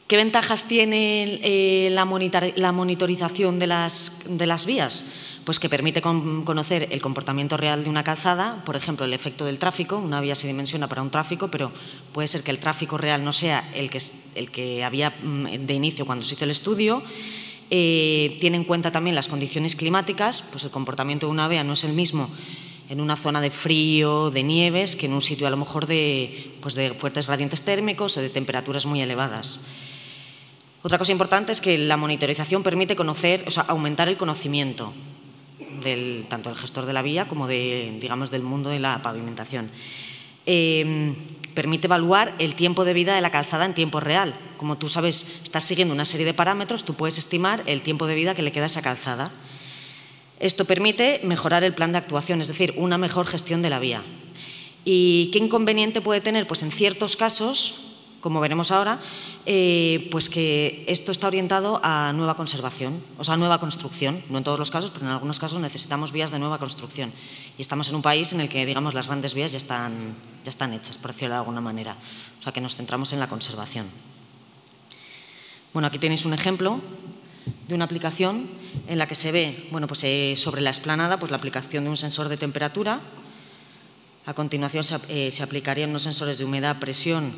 F: ¿Qué ventajas tiene la monitorización de las vías? Pues que permite conocer el comportamiento real de una calzada, por ejemplo, el efecto del tráfico. Una vía se dimensiona para un tráfico, pero puede ser que el tráfico real no sea el que había de inicio cuando se hizo el estudio. Tiene en cuenta también las condiciones climáticas, pues el comportamiento de una vía no es el mismo en una zona de frío, de nieves, que en un sitio a lo mejor de fuertes gradientes térmicos o de temperaturas muy elevadas. Otra cosa importante es que la monitorización permite aumentar el conocimiento tanto del gestor de la vía como del mundo de la pavimentación. Permite evaluar el tiempo de vida de la calzada en tiempo real. Como tú sabes, estás siguiendo una serie de parámetros, tú puedes estimar el tiempo de vida que le queda a esa calzada. Esto permite mejorar el plan de actuación, es decir, una mejor gestión de la vía. ¿Y qué inconveniente puede tener? Pues en ciertos casos, como veremos ahora, pues que esto está orientado a nueva conservación, o sea, a nueva construcción. No en todos los casos, pero en algunos casos necesitamos vías de nueva construcción. Y estamos en un país en el que, digamos, las grandes vías ya están hechas, por decirlo de alguna manera. O sea, que nos centramos en la conservación. Bueno, aquí tenéis un ejemplo de una aplicación en la que se ve, bueno, pues sobre la explanada, pues la aplicación de un sensor de temperatura. A continuación se aplicarían unos sensores de humedad, presión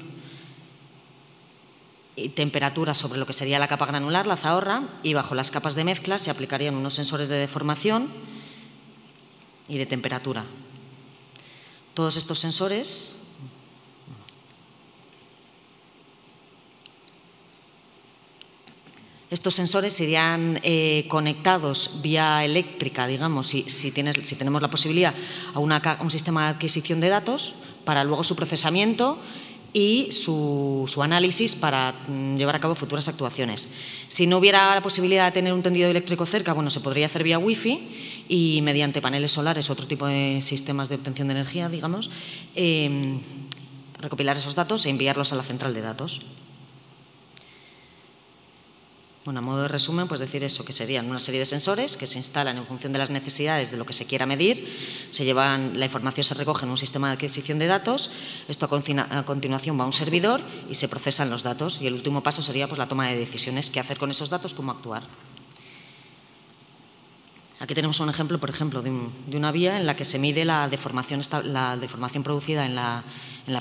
F: y temperatura sobre lo que sería la capa granular, la zahorra, y bajo las capas de mezcla se aplicarían unos sensores de deformación y de temperatura. Todos estos sensores serían conectados vía eléctrica, digamos, si tenemos la posibilidad, a un sistema de adquisición de datos para luego su procesamiento y su análisis para llevar a cabo futuras actuaciones. Si no hubiera la posibilidad de tener un tendido eléctrico cerca, bueno, se podría hacer vía Wi-Fi y mediante paneles solares, otro tipo de sistemas de obtención de energía, digamos, recopilar esos datos e enviarlos a la central de datos. Bueno, a modo de resumen, pues decir eso, que serían una serie de sensores que se instalan en función de las necesidades de lo que se quiera medir, la información se recoge en un sistema de adquisición de datos, esto a continuación va a un servidor y se procesan los datos, y el último paso sería pues la toma de decisiones, qué hacer con esos datos, cómo actuar. Aquí tenemos un ejemplo, por ejemplo, de una vía en la que se mide la deformación producida en la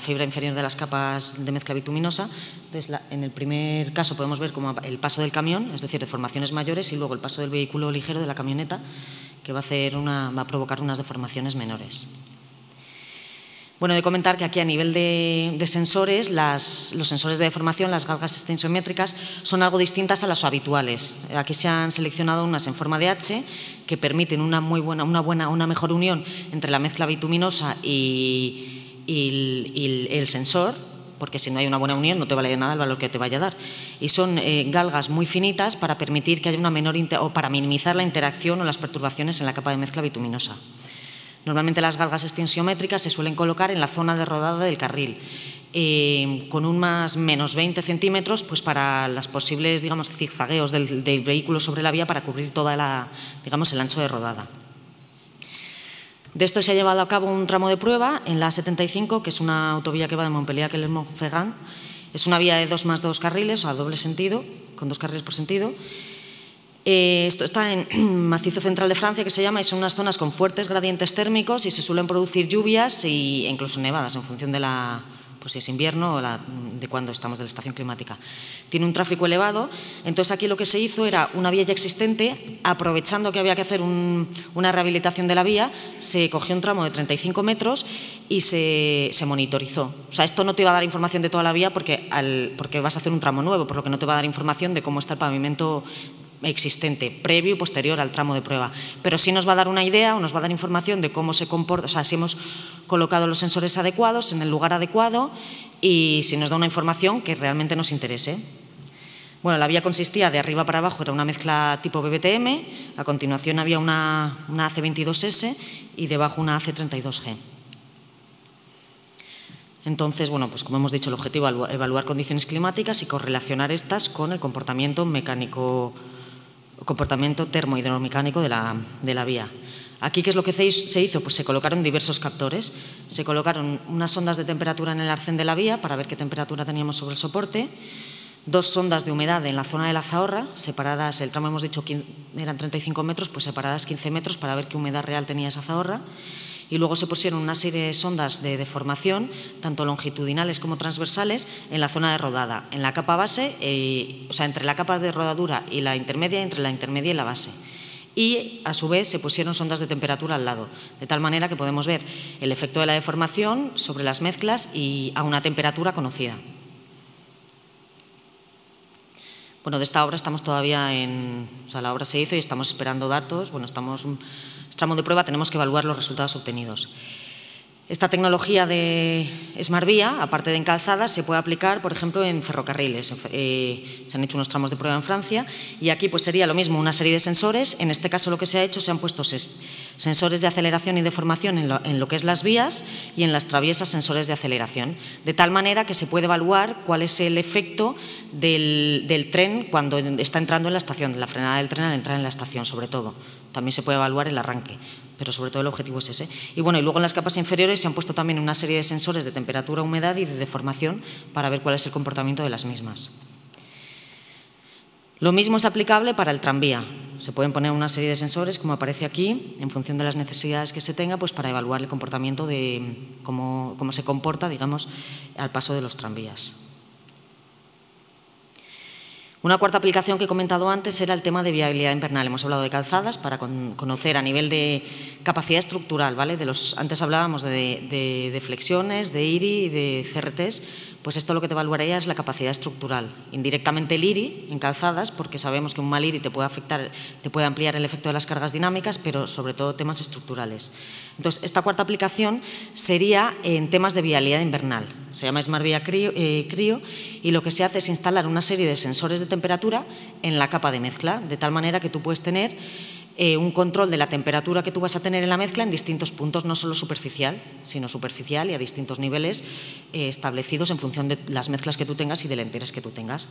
F: fibra inferior de las capas de mezcla bituminosa. Entonces, en el primer caso podemos ver como el paso del camión, es decir, deformaciones mayores, y luego el paso del vehículo ligero de la camioneta, que va a provocar unas deformaciones menores. Bueno, he de comentar que aquí a nivel de sensores, los sensores de deformación, las galgas extensiométricas, son algo distintas a las habituales. Aquí se han seleccionado unas en forma de H que permiten una mejor unión entre la mezcla bituminosa y el sensor, porque si no hay una buena unión no te vale de nada el valor que te vaya a dar. Y son galgas muy finitas para permitir que haya o para minimizar la interacción o las perturbaciones en la capa de mezcla bituminosa. Normalmente las galgas extensiométricas se suelen colocar en la zona de rodada del carril, con un menos 20 centímetros pues para las posibles, digamos, zigzagueos del vehículo sobre la vía para cubrir toda el ancho de rodada. De esto se ha llevado a cabo un tramo de prueba en la A75, que es una autovía que va de Montpellier a Clermont-Ferrand. Es una vía de 2+2 carriles, o a doble sentido, con 2 carriles por sentido. Esto está en macizo central de Francia, que se llama, y son unas zonas con fuertes gradientes térmicos y se suelen producir lluvias e incluso nevadas en función de pues si es invierno o de cuando estamos de la estación climática. Tiene un tráfico elevado, entonces aquí lo que se hizo era una vía ya existente, aprovechando que había que hacer una rehabilitación de la vía, se cogió un tramo de 35 metros y se monitorizó. O sea, esto no te iba a dar información de toda la vía porque vas a hacer un tramo nuevo, por lo que no te va a dar información de cómo está el pavimento existente, previo y posterior al tramo de prueba. Pero sí nos va a dar una idea o nos va a dar información de cómo se comporta, o sea, si hemos colocado los sensores adecuados en el lugar adecuado y si nos da una información que realmente nos interese. Bueno, la vía consistía de arriba para abajo, era una mezcla tipo BBTM, a continuación había una AC22S y debajo una AC32G. Entonces, bueno, pues como hemos dicho, el objetivo es evaluar condiciones climáticas y correlacionar estas con el comportamiento termohidromecánico de la vía. Aquí, ¿qué es lo que se hizo? Pues se colocaron diversos captores. Se colocaron unas sondas de temperatura en el arcén de la vía para ver qué temperatura teníamos sobre el soporte, 2 sondas de humedad en la zona de la zahorra, separadas, el tramo hemos dicho que eran 35 metros, pues separadas 15 metros para ver qué humedad real tenía esa zahorra. Y luego se pusieron una serie de sondas de deformación, tanto longitudinales como transversales, en la zona de rodada, en la capa base, o sea, entre la capa de rodadura y la intermedia, entre la intermedia y la base. Y, a su vez, se pusieron sondas de temperatura al lado, de tal manera que podemos ver el efecto de la deformación sobre las mezclas y a una temperatura conocida. Bueno, de esta obra estamos todavía o sea, la obra se hizo y estamos esperando datos. Bueno, tramo de prueba tenemos que evaluar los resultados obtenidos. Esta tecnología de Smart Vía, aparte de en calzadas, se puede aplicar, por ejemplo, en ferrocarriles. Se han hecho unos tramos de prueba en Francia y aquí pues sería lo mismo, una serie de sensores. En este caso lo que se ha hecho, se han puesto sensores de aceleración y deformación en lo que es las vías y en las traviesas sensores de aceleración, de tal manera que se puede evaluar cuál es el efecto del tren cuando está entrando en la estación, de la frenada del tren al entrar en la estación, sobre todo. También se puede evaluar el arranque, pero sobre todo el objetivo es ese. Y bueno, y luego en las capas inferiores se han puesto también una serie de sensores de temperatura, humedad y de deformación para ver cuál es el comportamiento de las mismas. Lo mismo es aplicable para el tranvía. Se pueden poner una serie de sensores, como aparece aquí, en función de las necesidades que se tenga, pues para evaluar el comportamiento de cómo se comporta, digamos, al paso de los tranvías. Una cuarta aplicación que he comentado antes era el tema de viabilidad invernal. Hemos hablado de calzadas para conocer a nivel de capacidad estructural, ¿vale? Antes hablábamos de flexiones, de IRI y de CRTs. Pues esto lo que te evaluaría es la capacidad estructural. Indirectamente el IRI en calzadas, porque sabemos que un mal IRI te puede ampliar el efecto de las cargas dinámicas, pero sobre todo temas estructurales. Entonces, esta cuarta aplicación sería en temas de viabilidad invernal. Se llama Smart Vía Crio y lo que se hace es instalar una serie de sensores de temperatura en la capa de mezcla, de tal manera que tú puedes tener un control de la temperatura que tú vas a tener en la mezcla en distintos puntos, no solo superficial, sino superficial y a distintos niveles establecidos en función de las mezclas que tú tengas y del interés que tú tengas.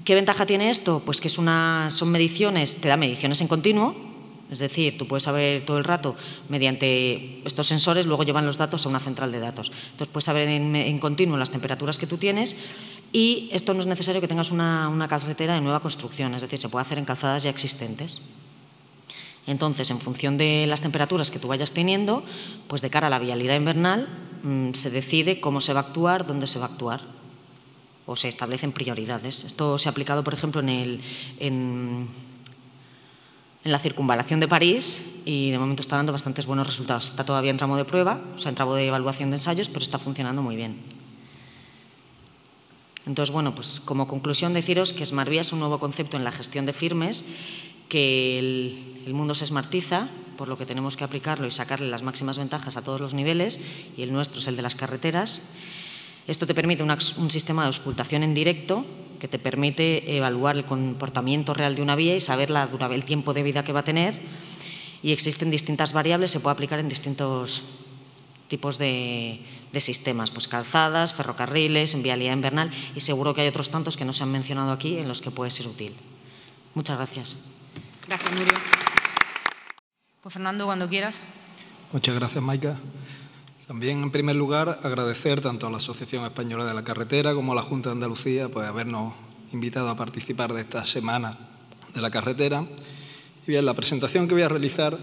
F: ¿Qué ventaja tiene esto? Pues que son mediciones, te da mediciones en continuo, es decir, tú puedes saber todo el rato mediante estos sensores, luego llevan los datos a una central de datos. Entonces puedes saber en continuo las temperaturas que tú tienes y esto no es necesario que tengas una carretera de nueva construcción, es decir, se puede hacer en calzadas ya existentes. Entonces, en función de las temperaturas que tú vayas teniendo, pues de cara a la vialidad invernal se decide cómo se va a actuar, dónde se va a actuar o se establecen prioridades. Esto se ha aplicado, por ejemplo, en la circunvalación de París y de momento está dando bastantes buenos resultados. Está todavía en tramo de prueba, o sea, en tramo de evaluación de ensayos, pero está funcionando muy bien. Entonces, bueno, pues como conclusión deciros que SmartVía es un nuevo concepto en la gestión de firmes, que el mundo se smartiza, por lo que tenemos que aplicarlo y sacarle las máximas ventajas a todos los niveles, y el nuestro es el de las carreteras. Esto te permite un sistema de auscultación en directo que te permite evaluar el comportamiento real de una vía y saber el tiempo de vida que va a tener. Y existen distintas variables, se puede aplicar en distintos tipos de sistemas, pues calzadas, ferrocarriles, en vialidad invernal, y seguro que hay otros tantos que no se han mencionado aquí en los que puede ser útil. Muchas gracias.
G: Gracias, Nuria. Pues Fernando, cuando quieras.
H: Muchas gracias, Maika. También, en primer lugar, agradecer tanto a la Asociación Española de la Carretera como a la Junta de Andalucía pues habernos invitado a participar de esta Semana de la Carretera. Y bien, la presentación que voy a realizar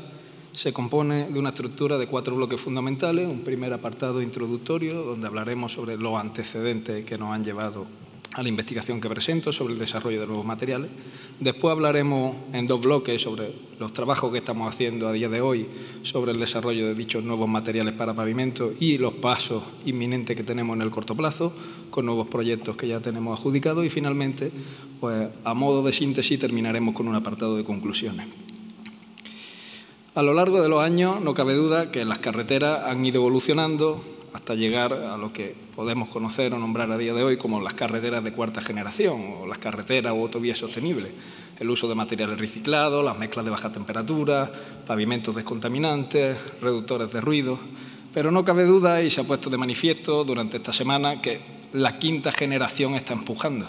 H: se compone de una estructura de 4 bloques fundamentales. Un primer apartado introductorio, donde hablaremos sobre los antecedentes que nos han llevado a la investigación que presento sobre el desarrollo de nuevos materiales. Después hablaremos en 2 bloques sobre los trabajos que estamos haciendo a día de hoy sobre el desarrollo de dichos nuevos materiales para pavimento y los pasos inminentes que tenemos en el corto plazo, con nuevos proyectos que ya tenemos adjudicados. Y finalmente, pues, a modo de síntesis, terminaremos con un apartado de conclusiones. A lo largo de los años no cabe duda que las carreteras han ido evolucionando hasta llegar a lo que podemos conocer o nombrar a día de hoy como las carreteras de 4ª generación o las carreteras o autovías sostenibles. El uso de materiales reciclados, las mezclas de baja temperatura, pavimentos descontaminantes, reductores de ruido. Pero no cabe duda, y se ha puesto de manifiesto durante esta semana, que la 5ª generación está empujando.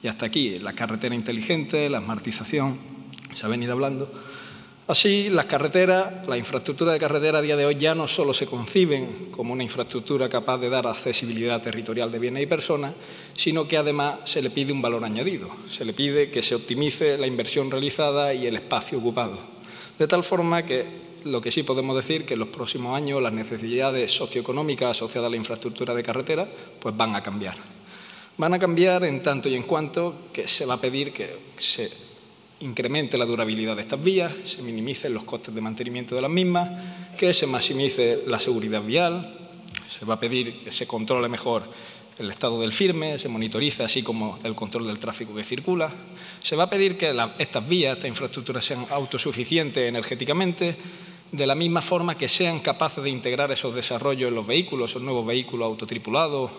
H: Y hasta aquí, la carretera inteligente, la smartización, se ha venido hablando. Así, las carreteras, la infraestructura de carretera a día de hoy ya no solo se conciben como una infraestructura capaz de dar accesibilidad territorial de bienes y personas, sino que además se le pide un valor añadido. Se le pide que se optimice la inversión realizada y el espacio ocupado. De tal forma que lo que sí podemos decir que en los próximos años las necesidades socioeconómicas asociadas a la infraestructura de carretera pues van a cambiar. Van a cambiar en tanto y en cuanto que se va a pedir que se incremente la durabilidad de estas vías, se minimicen los costes de mantenimiento de las mismas, que se maximice la seguridad vial, se va a pedir que se controle mejor el estado del firme, se monitorice así como el control del tráfico que circula, se va a pedir que estas vías, estas infraestructuras sean autosuficientes energéticamente, de la misma forma que sean capaces de integrar esos desarrollos en los vehículos, esos nuevos vehículos autotripulados.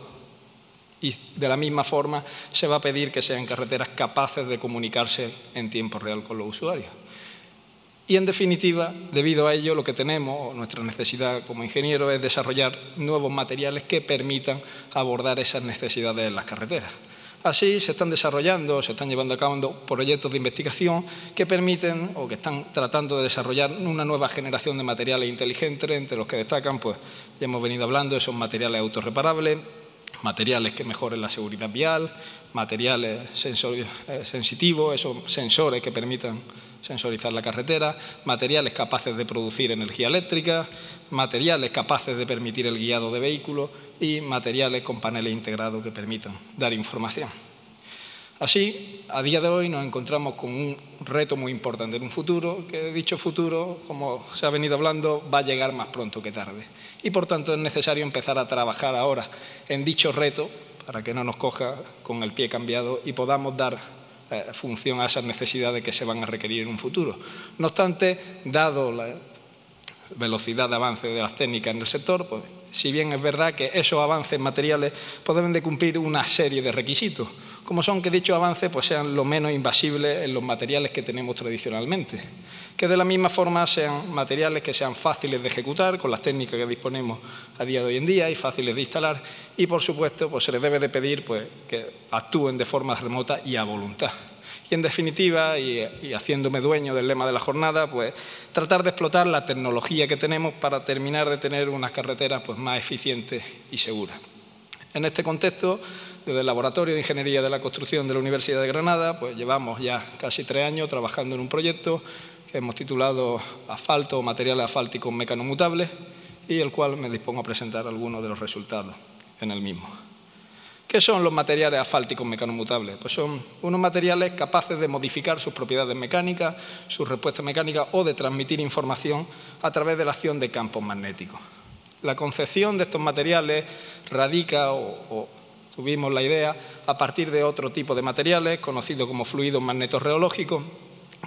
H: Y de la misma forma se va a pedir que sean carreteras capaces de comunicarse en tiempo real con los usuarios. Y en definitiva, debido a ello, lo que tenemos, nuestra necesidad como ingenieros, es desarrollar nuevos materiales que permitan abordar esas necesidades en las carreteras. Así se están desarrollando, se están llevando a cabo proyectos de investigación que permiten o que están tratando de desarrollar una nueva generación de materiales inteligentes, entre los que destacan, pues ya hemos venido hablando, esos materiales autorreparables, materiales que mejoren la seguridad vial, materiales sensitivos, esos sensores que permitan sensorizar la carretera, materiales capaces de producir energía eléctrica, materiales capaces de permitir el guiado de vehículos y materiales con paneles integrados que permitan dar información. Así, a día de hoy nos encontramos con un reto muy importante en un futuro, que dicho futuro, como se ha venido hablando, va a llegar más pronto que tarde. Y por tanto es necesario empezar a trabajar ahora en dicho reto para que no nos coja con el pie cambiado y podamos dar función a esas necesidades que se van a requerir en un futuro. No obstante, dado la velocidad de avance de las técnicas en el sector, pues, si bien es verdad que esos avances materiales pues deben de cumplir una serie de requisitos, como son que dichos avances pues, sean lo menos invasibles en los materiales que tenemos tradicionalmente, que de la misma forma sean materiales que sean fáciles de ejecutar con las técnicas que disponemos a día de hoy en día y fáciles de instalar, y por supuesto pues, se les debe de pedir pues, que actúen de forma remota y a voluntad. Y en definitiva, y haciéndome dueño del lema de la jornada, pues tratar de explotar la tecnología que tenemos para terminar de tener unas carreteras pues, más eficientes y seguras. En este contexto, desde el Laboratorio de Ingeniería de la Construcción de la Universidad de Granada, pues llevamos ya casi 3 años trabajando en un proyecto que hemos titulado Asfalto o materiales asfálticos mecanomutables, y el cual me dispongo a presentar algunos de los resultados en el mismo. ¿Qué son los materiales asfálticos mecanomutables? Pues son unos materiales capaces de modificar sus propiedades mecánicas, sus respuestas mecánicas o de transmitir información a través de la acción de campos magnéticos. La concepción de estos materiales radica o tuvimos la idea a partir de otro tipo de materiales conocidos como fluidos magnetorreológicos,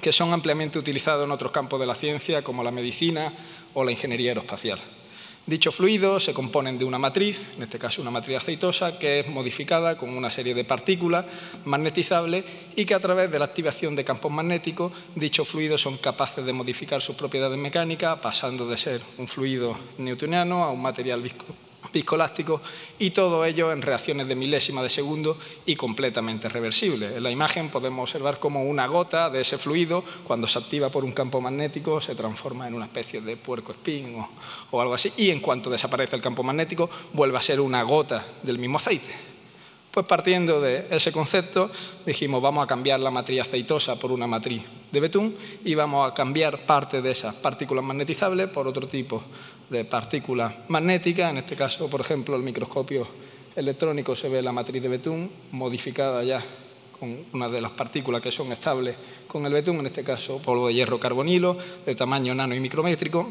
H: que son ampliamente utilizados en otros campos de la ciencia como la medicina o la ingeniería aeroespacial. Dichos fluidos se componen de una matriz, en este caso una matriz aceitosa, que es modificada con una serie de partículas magnetizables y que a través de la activación de campos magnéticos, dichos fluidos son capaces de modificar sus propiedades mecánicas, pasando de ser un fluido newtoniano a un material viscoelástico, y todo ello en reacciones de milésima de segundo y completamente reversible. En la imagen podemos observar cómo una gota de ese fluido, cuando se activa por un campo magnético, se transforma en una especie de puercoespín o algo así, y en cuanto desaparece el campo magnético vuelve a ser una gota del mismo aceite. Pues partiendo de ese concepto dijimos vamos a cambiar la matriz aceitosa por una matriz de betún y vamos a cambiar parte de esas partículas magnetizables por otro tipo de partículas magnéticas. En este caso, por ejemplo, el microscopio electrónico se ve la matriz de betún modificada ya con una de las partículas que son estables con el betún, en este caso polvo de hierro carbonilo de tamaño nano y micrométrico.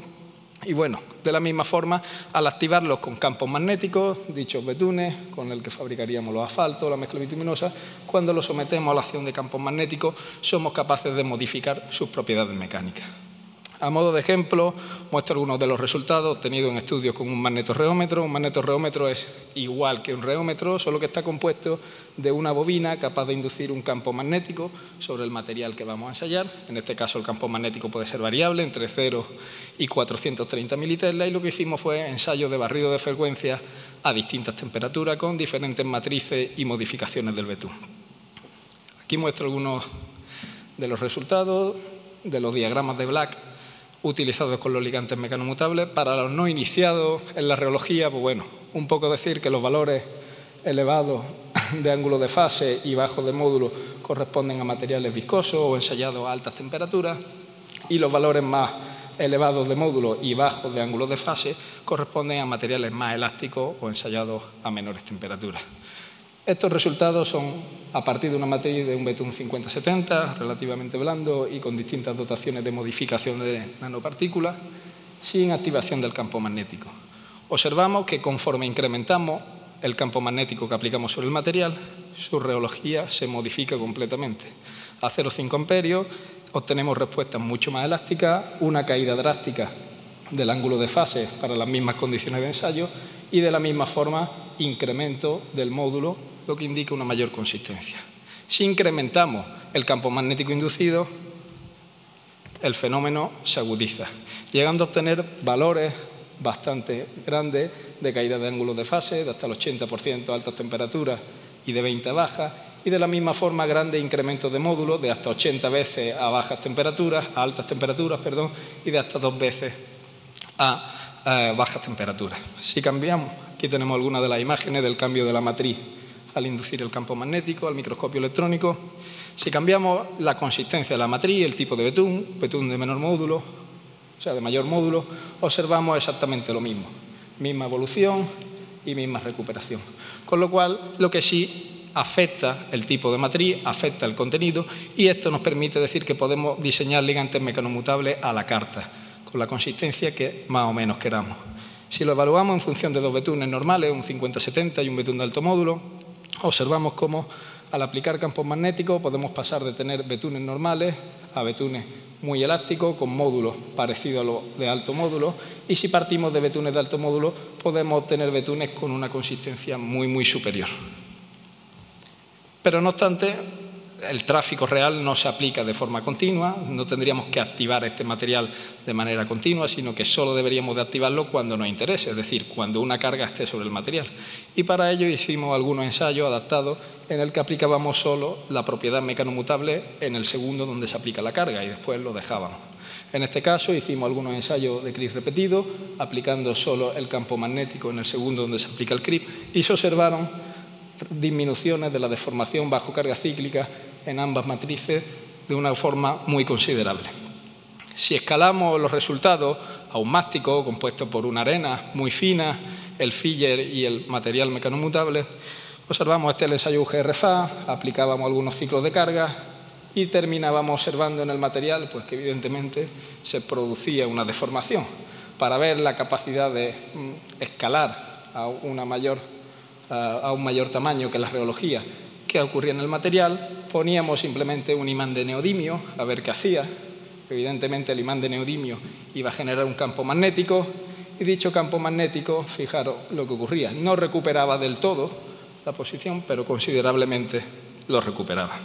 H: Y bueno, de la misma forma, al activarlos con campos magnéticos, dichos betunes, con el que fabricaríamos los asfaltos, la mezcla bituminosa, cuando los sometemos a la acción de campos magnéticos, somos capaces de modificar sus propiedades mecánicas. A modo de ejemplo, muestro algunos de los resultados obtenidos en estudios con un magnetorreómetro. Un magnetorreómetro es igual que un reómetro, solo que está compuesto de una bobina capaz de inducir un campo magnético sobre el material que vamos a ensayar. En este caso, el campo magnético puede ser variable, entre 0 y 430 militesla, y lo que hicimos fue ensayo de barrido de frecuencia a distintas temperaturas con diferentes matrices y modificaciones del betún. Aquí muestro algunos de los resultados de los diagramas de Black utilizados con los ligantes mecanomutables. Para los no iniciados en la reología, pues bueno, un poco decir que los valores elevados de ángulo de fase y bajos de módulo corresponden a materiales viscosos o ensayados a altas temperaturas, y los valores más elevados de módulo y bajos de ángulo de fase corresponden a materiales más elásticos o ensayados a menores temperaturas. Estos resultados son a partir de una matriz de un betún 50-70, relativamente blando y con distintas dotaciones de modificación de nanopartículas, sin activación del campo magnético. Observamos que conforme incrementamos el campo magnético que aplicamos sobre el material, su reología se modifica completamente. A 0,5 amperios obtenemos respuestas mucho más elásticas, una caída drástica del ángulo de fase para las mismas condiciones de ensayo y de la misma forma incremento del módulo, lo que indica una mayor consistencia. Si incrementamos el campo magnético inducido, el fenómeno se agudiza, llegando a obtener valores bastante grandes de caída de ángulos de fase, de hasta el 80% a altas temperaturas y de 20 a bajas, y de la misma forma grandes incrementos de módulo de hasta 80 veces a bajas temperaturas, a altas temperaturas, perdón, y de hasta 2 veces a bajas temperaturas. Si cambiamos, aquí tenemos algunas de las imágenes del cambio de la matriz al inducir el campo magnético al microscopio electrónico. Si cambiamos la consistencia de la matriz, el tipo de betún de menor módulo, o sea, de mayor módulo, observamos exactamente lo mismo. Misma evolución y misma recuperación. Con lo cual, lo que sí afecta el tipo de matriz, afecta el contenido, y esto nos permite decir que podemos diseñar ligantes mecanomutables a la carta, con la consistencia que más o menos queramos. Si lo evaluamos en función de dos betunes normales, un 50-70 y un betún de alto módulo, observamos cómo al aplicar campos magnéticos podemos pasar de tener betunes normales a betunes muy elásticos con módulos parecidos a los de alto módulo, y si partimos de betunes de alto módulo podemos obtener betunes con una consistencia muy superior. Pero no obstante, el tráfico real no se aplica de forma continua, no tendríamos que activar este material de manera continua, sino que solo deberíamos de activarlo cuando nos interese, es decir, cuando una carga esté sobre el material. Y para ello hicimos algunos ensayos adaptados en el que aplicábamos solo la propiedad mecanomutable en el segundo donde se aplica la carga y después lo dejábamos. En este caso hicimos algunos ensayos de CRIP repetido, aplicando solo el campo magnético en el segundo donde se aplica el CRIP, y se observaron disminuciones de la deformación bajo carga cíclica en ambas matrices de una forma muy considerable. Si escalamos los resultados a un mástico compuesto por una arena muy fina, el filler y el material mecanomutable, observamos este el ensayo UGR-FA, aplicábamos algunos ciclos de carga y terminábamos observando en el material pues, que evidentemente se producía una deformación. Para ver la capacidad de escalar a un mayor tamaño que la reología que ocurría en el material, poníamos simplemente un imán de neodimio a ver qué hacía. Evidentemente el imán de neodimio iba a generar un campo magnético y dicho campo magnético, fijaros lo que ocurría, no recuperaba del todo la posición, pero considerablemente lo recuperaba.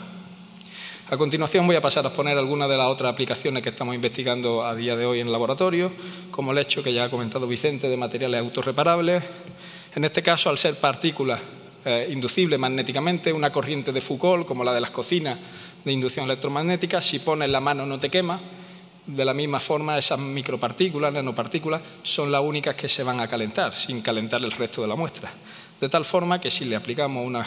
H: A continuación voy a pasar a exponer algunas de las otras aplicaciones que estamos investigando a día de hoy en el laboratorio, como el hecho que ya ha comentado Vicente de materiales autorreparables. En este caso, al ser partículas inducible magnéticamente, una corriente de Foucault, como la de las cocinas de inducción electromagnética, si pones la mano no te quema. De la misma forma, esas micropartículas, nanopartículas, son las únicas que se van a calentar, sin calentar el resto de la muestra. De tal forma que si le aplicamos una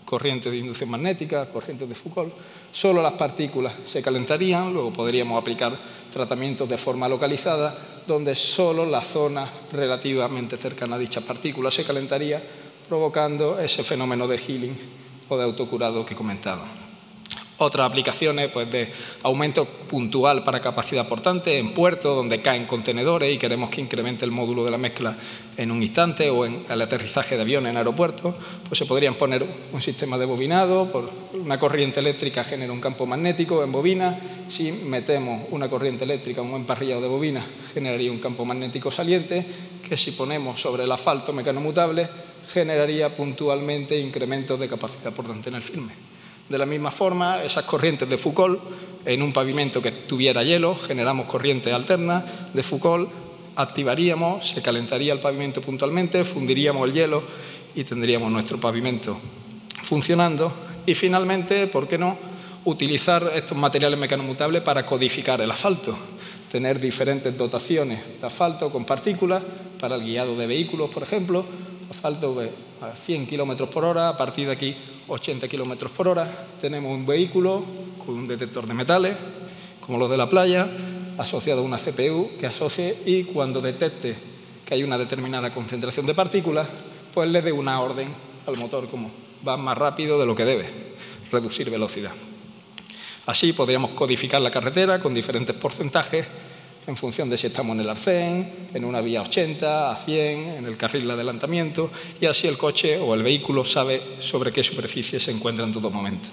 H: corriente de inducción magnética, corriente de Foucault, solo las partículas se calentarían, luego podríamos aplicar tratamientos de forma localizada, donde solo la zona relativamente cercana a dichas partículas se calentaría, provocando ese fenómeno de healing o de autocurado que comentaba. Otras aplicaciones pues, de aumento puntual para capacidad portante en puertos donde caen contenedores y queremos que incremente el módulo de la mezcla en un instante, o en el aterrizaje de aviones en aeropuertos, pues se podrían poner un sistema de bobinado, por una corriente eléctrica genera un campo magnético en bobina, si metemos una corriente eléctrica en un emparrillado de bobina generaría un campo magnético saliente que si ponemos sobre el asfalto mecanomutable generaría puntualmente incrementos de capacidad portante en el firme. De la misma forma, esas corrientes de Foucault, en un pavimento que tuviera hielo, generamos corrientes alternas de Foucault, activaríamos, se calentaría el pavimento puntualmente, fundiríamos el hielo y tendríamos nuestro pavimento funcionando. Y finalmente, ¿por qué no?, utilizar estos materiales mecanomutables para codificar el asfalto. Tener diferentes dotaciones de asfalto con partículas para el guiado de vehículos, por ejemplo, asfalto a 100 km por hora, a partir de aquí 80 km por hora. Tenemos un vehículo con un detector de metales, como los de la playa, asociado a una CPU que asocie y cuando detecte que hay una determinada concentración de partículas, pues le dé una orden al motor como va más rápido de lo que debe, reducir velocidad. Así podríamos codificar la carretera con diferentes porcentajes en función de si estamos en el arcén, en una vía 80, a 100, en el carril de adelantamiento, y así el coche o el vehículo sabe sobre qué superficie se encuentra en todo momento.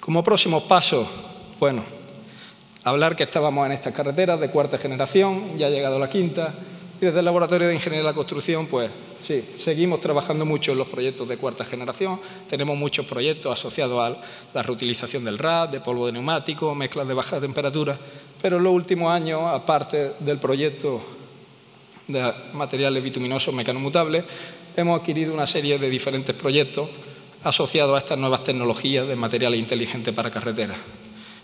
H: Como próximo paso, bueno, hablar que estábamos en estas carreteras de cuarta generación, ya ha llegado la quinta, y desde el Laboratorio de Ingeniería de la Construcción, pues sí, seguimos trabajando mucho en los proyectos de cuarta generación, tenemos muchos proyectos asociados a la reutilización del RAD, de polvo de neumático, mezclas de baja temperatura, pero en los últimos años, aparte del proyecto de materiales bituminosos mecanomutables, hemos adquirido una serie de diferentes proyectos asociados a estas nuevas tecnologías de materiales inteligentes para carreteras.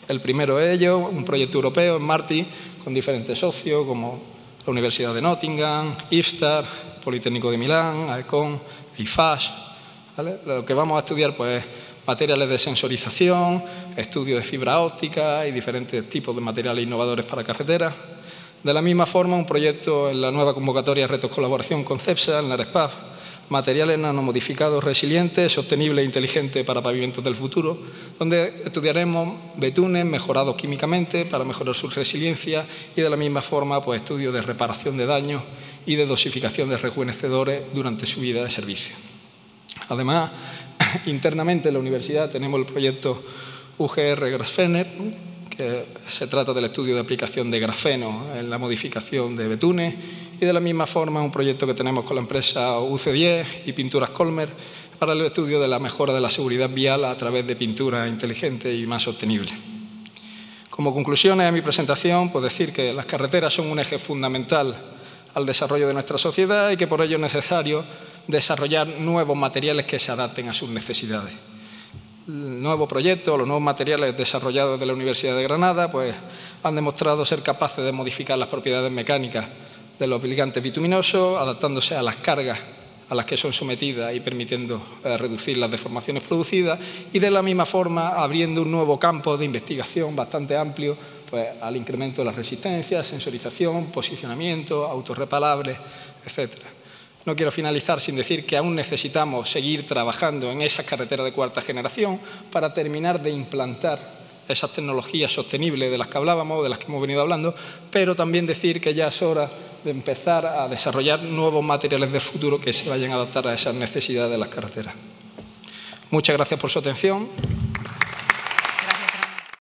H: El primero de ellos, un proyecto europeo en Marti, con diferentes socios como la Universidad de Nottingham, IFSTAR, Politécnico de Milán, AECOM, IFAS. ¿Vale? Lo que vamos a estudiar pues materiales de sensorización, estudio de fibra óptica y diferentes tipos de materiales innovadores para carreteras. De la misma forma, un proyecto en la nueva convocatoria Retos Colaboración con CEPSA, en la RESPAF, materiales nanomodificados resilientes, sostenibles e inteligentes para pavimentos del futuro, donde estudiaremos betunes mejorados químicamente para mejorar su resiliencia y de la misma forma pues, estudios de reparación de daños y de dosificación de rejuvenecedores durante su vida de servicio. Además, internamente en la universidad tenemos el proyecto UGR Grasfener, que se trata del estudio de aplicación de grafeno en la modificación de betunes, y de la misma forma un proyecto que tenemos con la empresa UC10 y Pinturas Colmer para el estudio de la mejora de la seguridad vial a través de pintura inteligente y más sostenible. Como conclusiones de mi presentación, pues decir que las carreteras son un eje fundamental al desarrollo de nuestra sociedad y que por ello es necesario desarrollar nuevos materiales que se adapten a sus necesidades. El nuevo proyecto, los nuevos materiales desarrollados de la Universidad de Granada, pues han demostrado ser capaces de modificar las propiedades mecánicas de los ligantes bituminosos, adaptándose a las cargas a las que son sometidas y permitiendo reducir las deformaciones producidas, y de la misma forma abriendo un nuevo campo de investigación bastante amplio pues, al incremento de la resistencia, sensorización, posicionamiento, autorreparables, etc. No quiero finalizar sin decir que aún necesitamos seguir trabajando en esas carreteras de cuarta generación para terminar de implantar esas tecnologías sostenibles de las que hablábamos, de las que hemos venido hablando, pero también decir que ya es hora de empezar a desarrollar nuevos materiales del futuro que se vayan a adaptar a esas necesidades de las carreteras. Muchas gracias por su atención.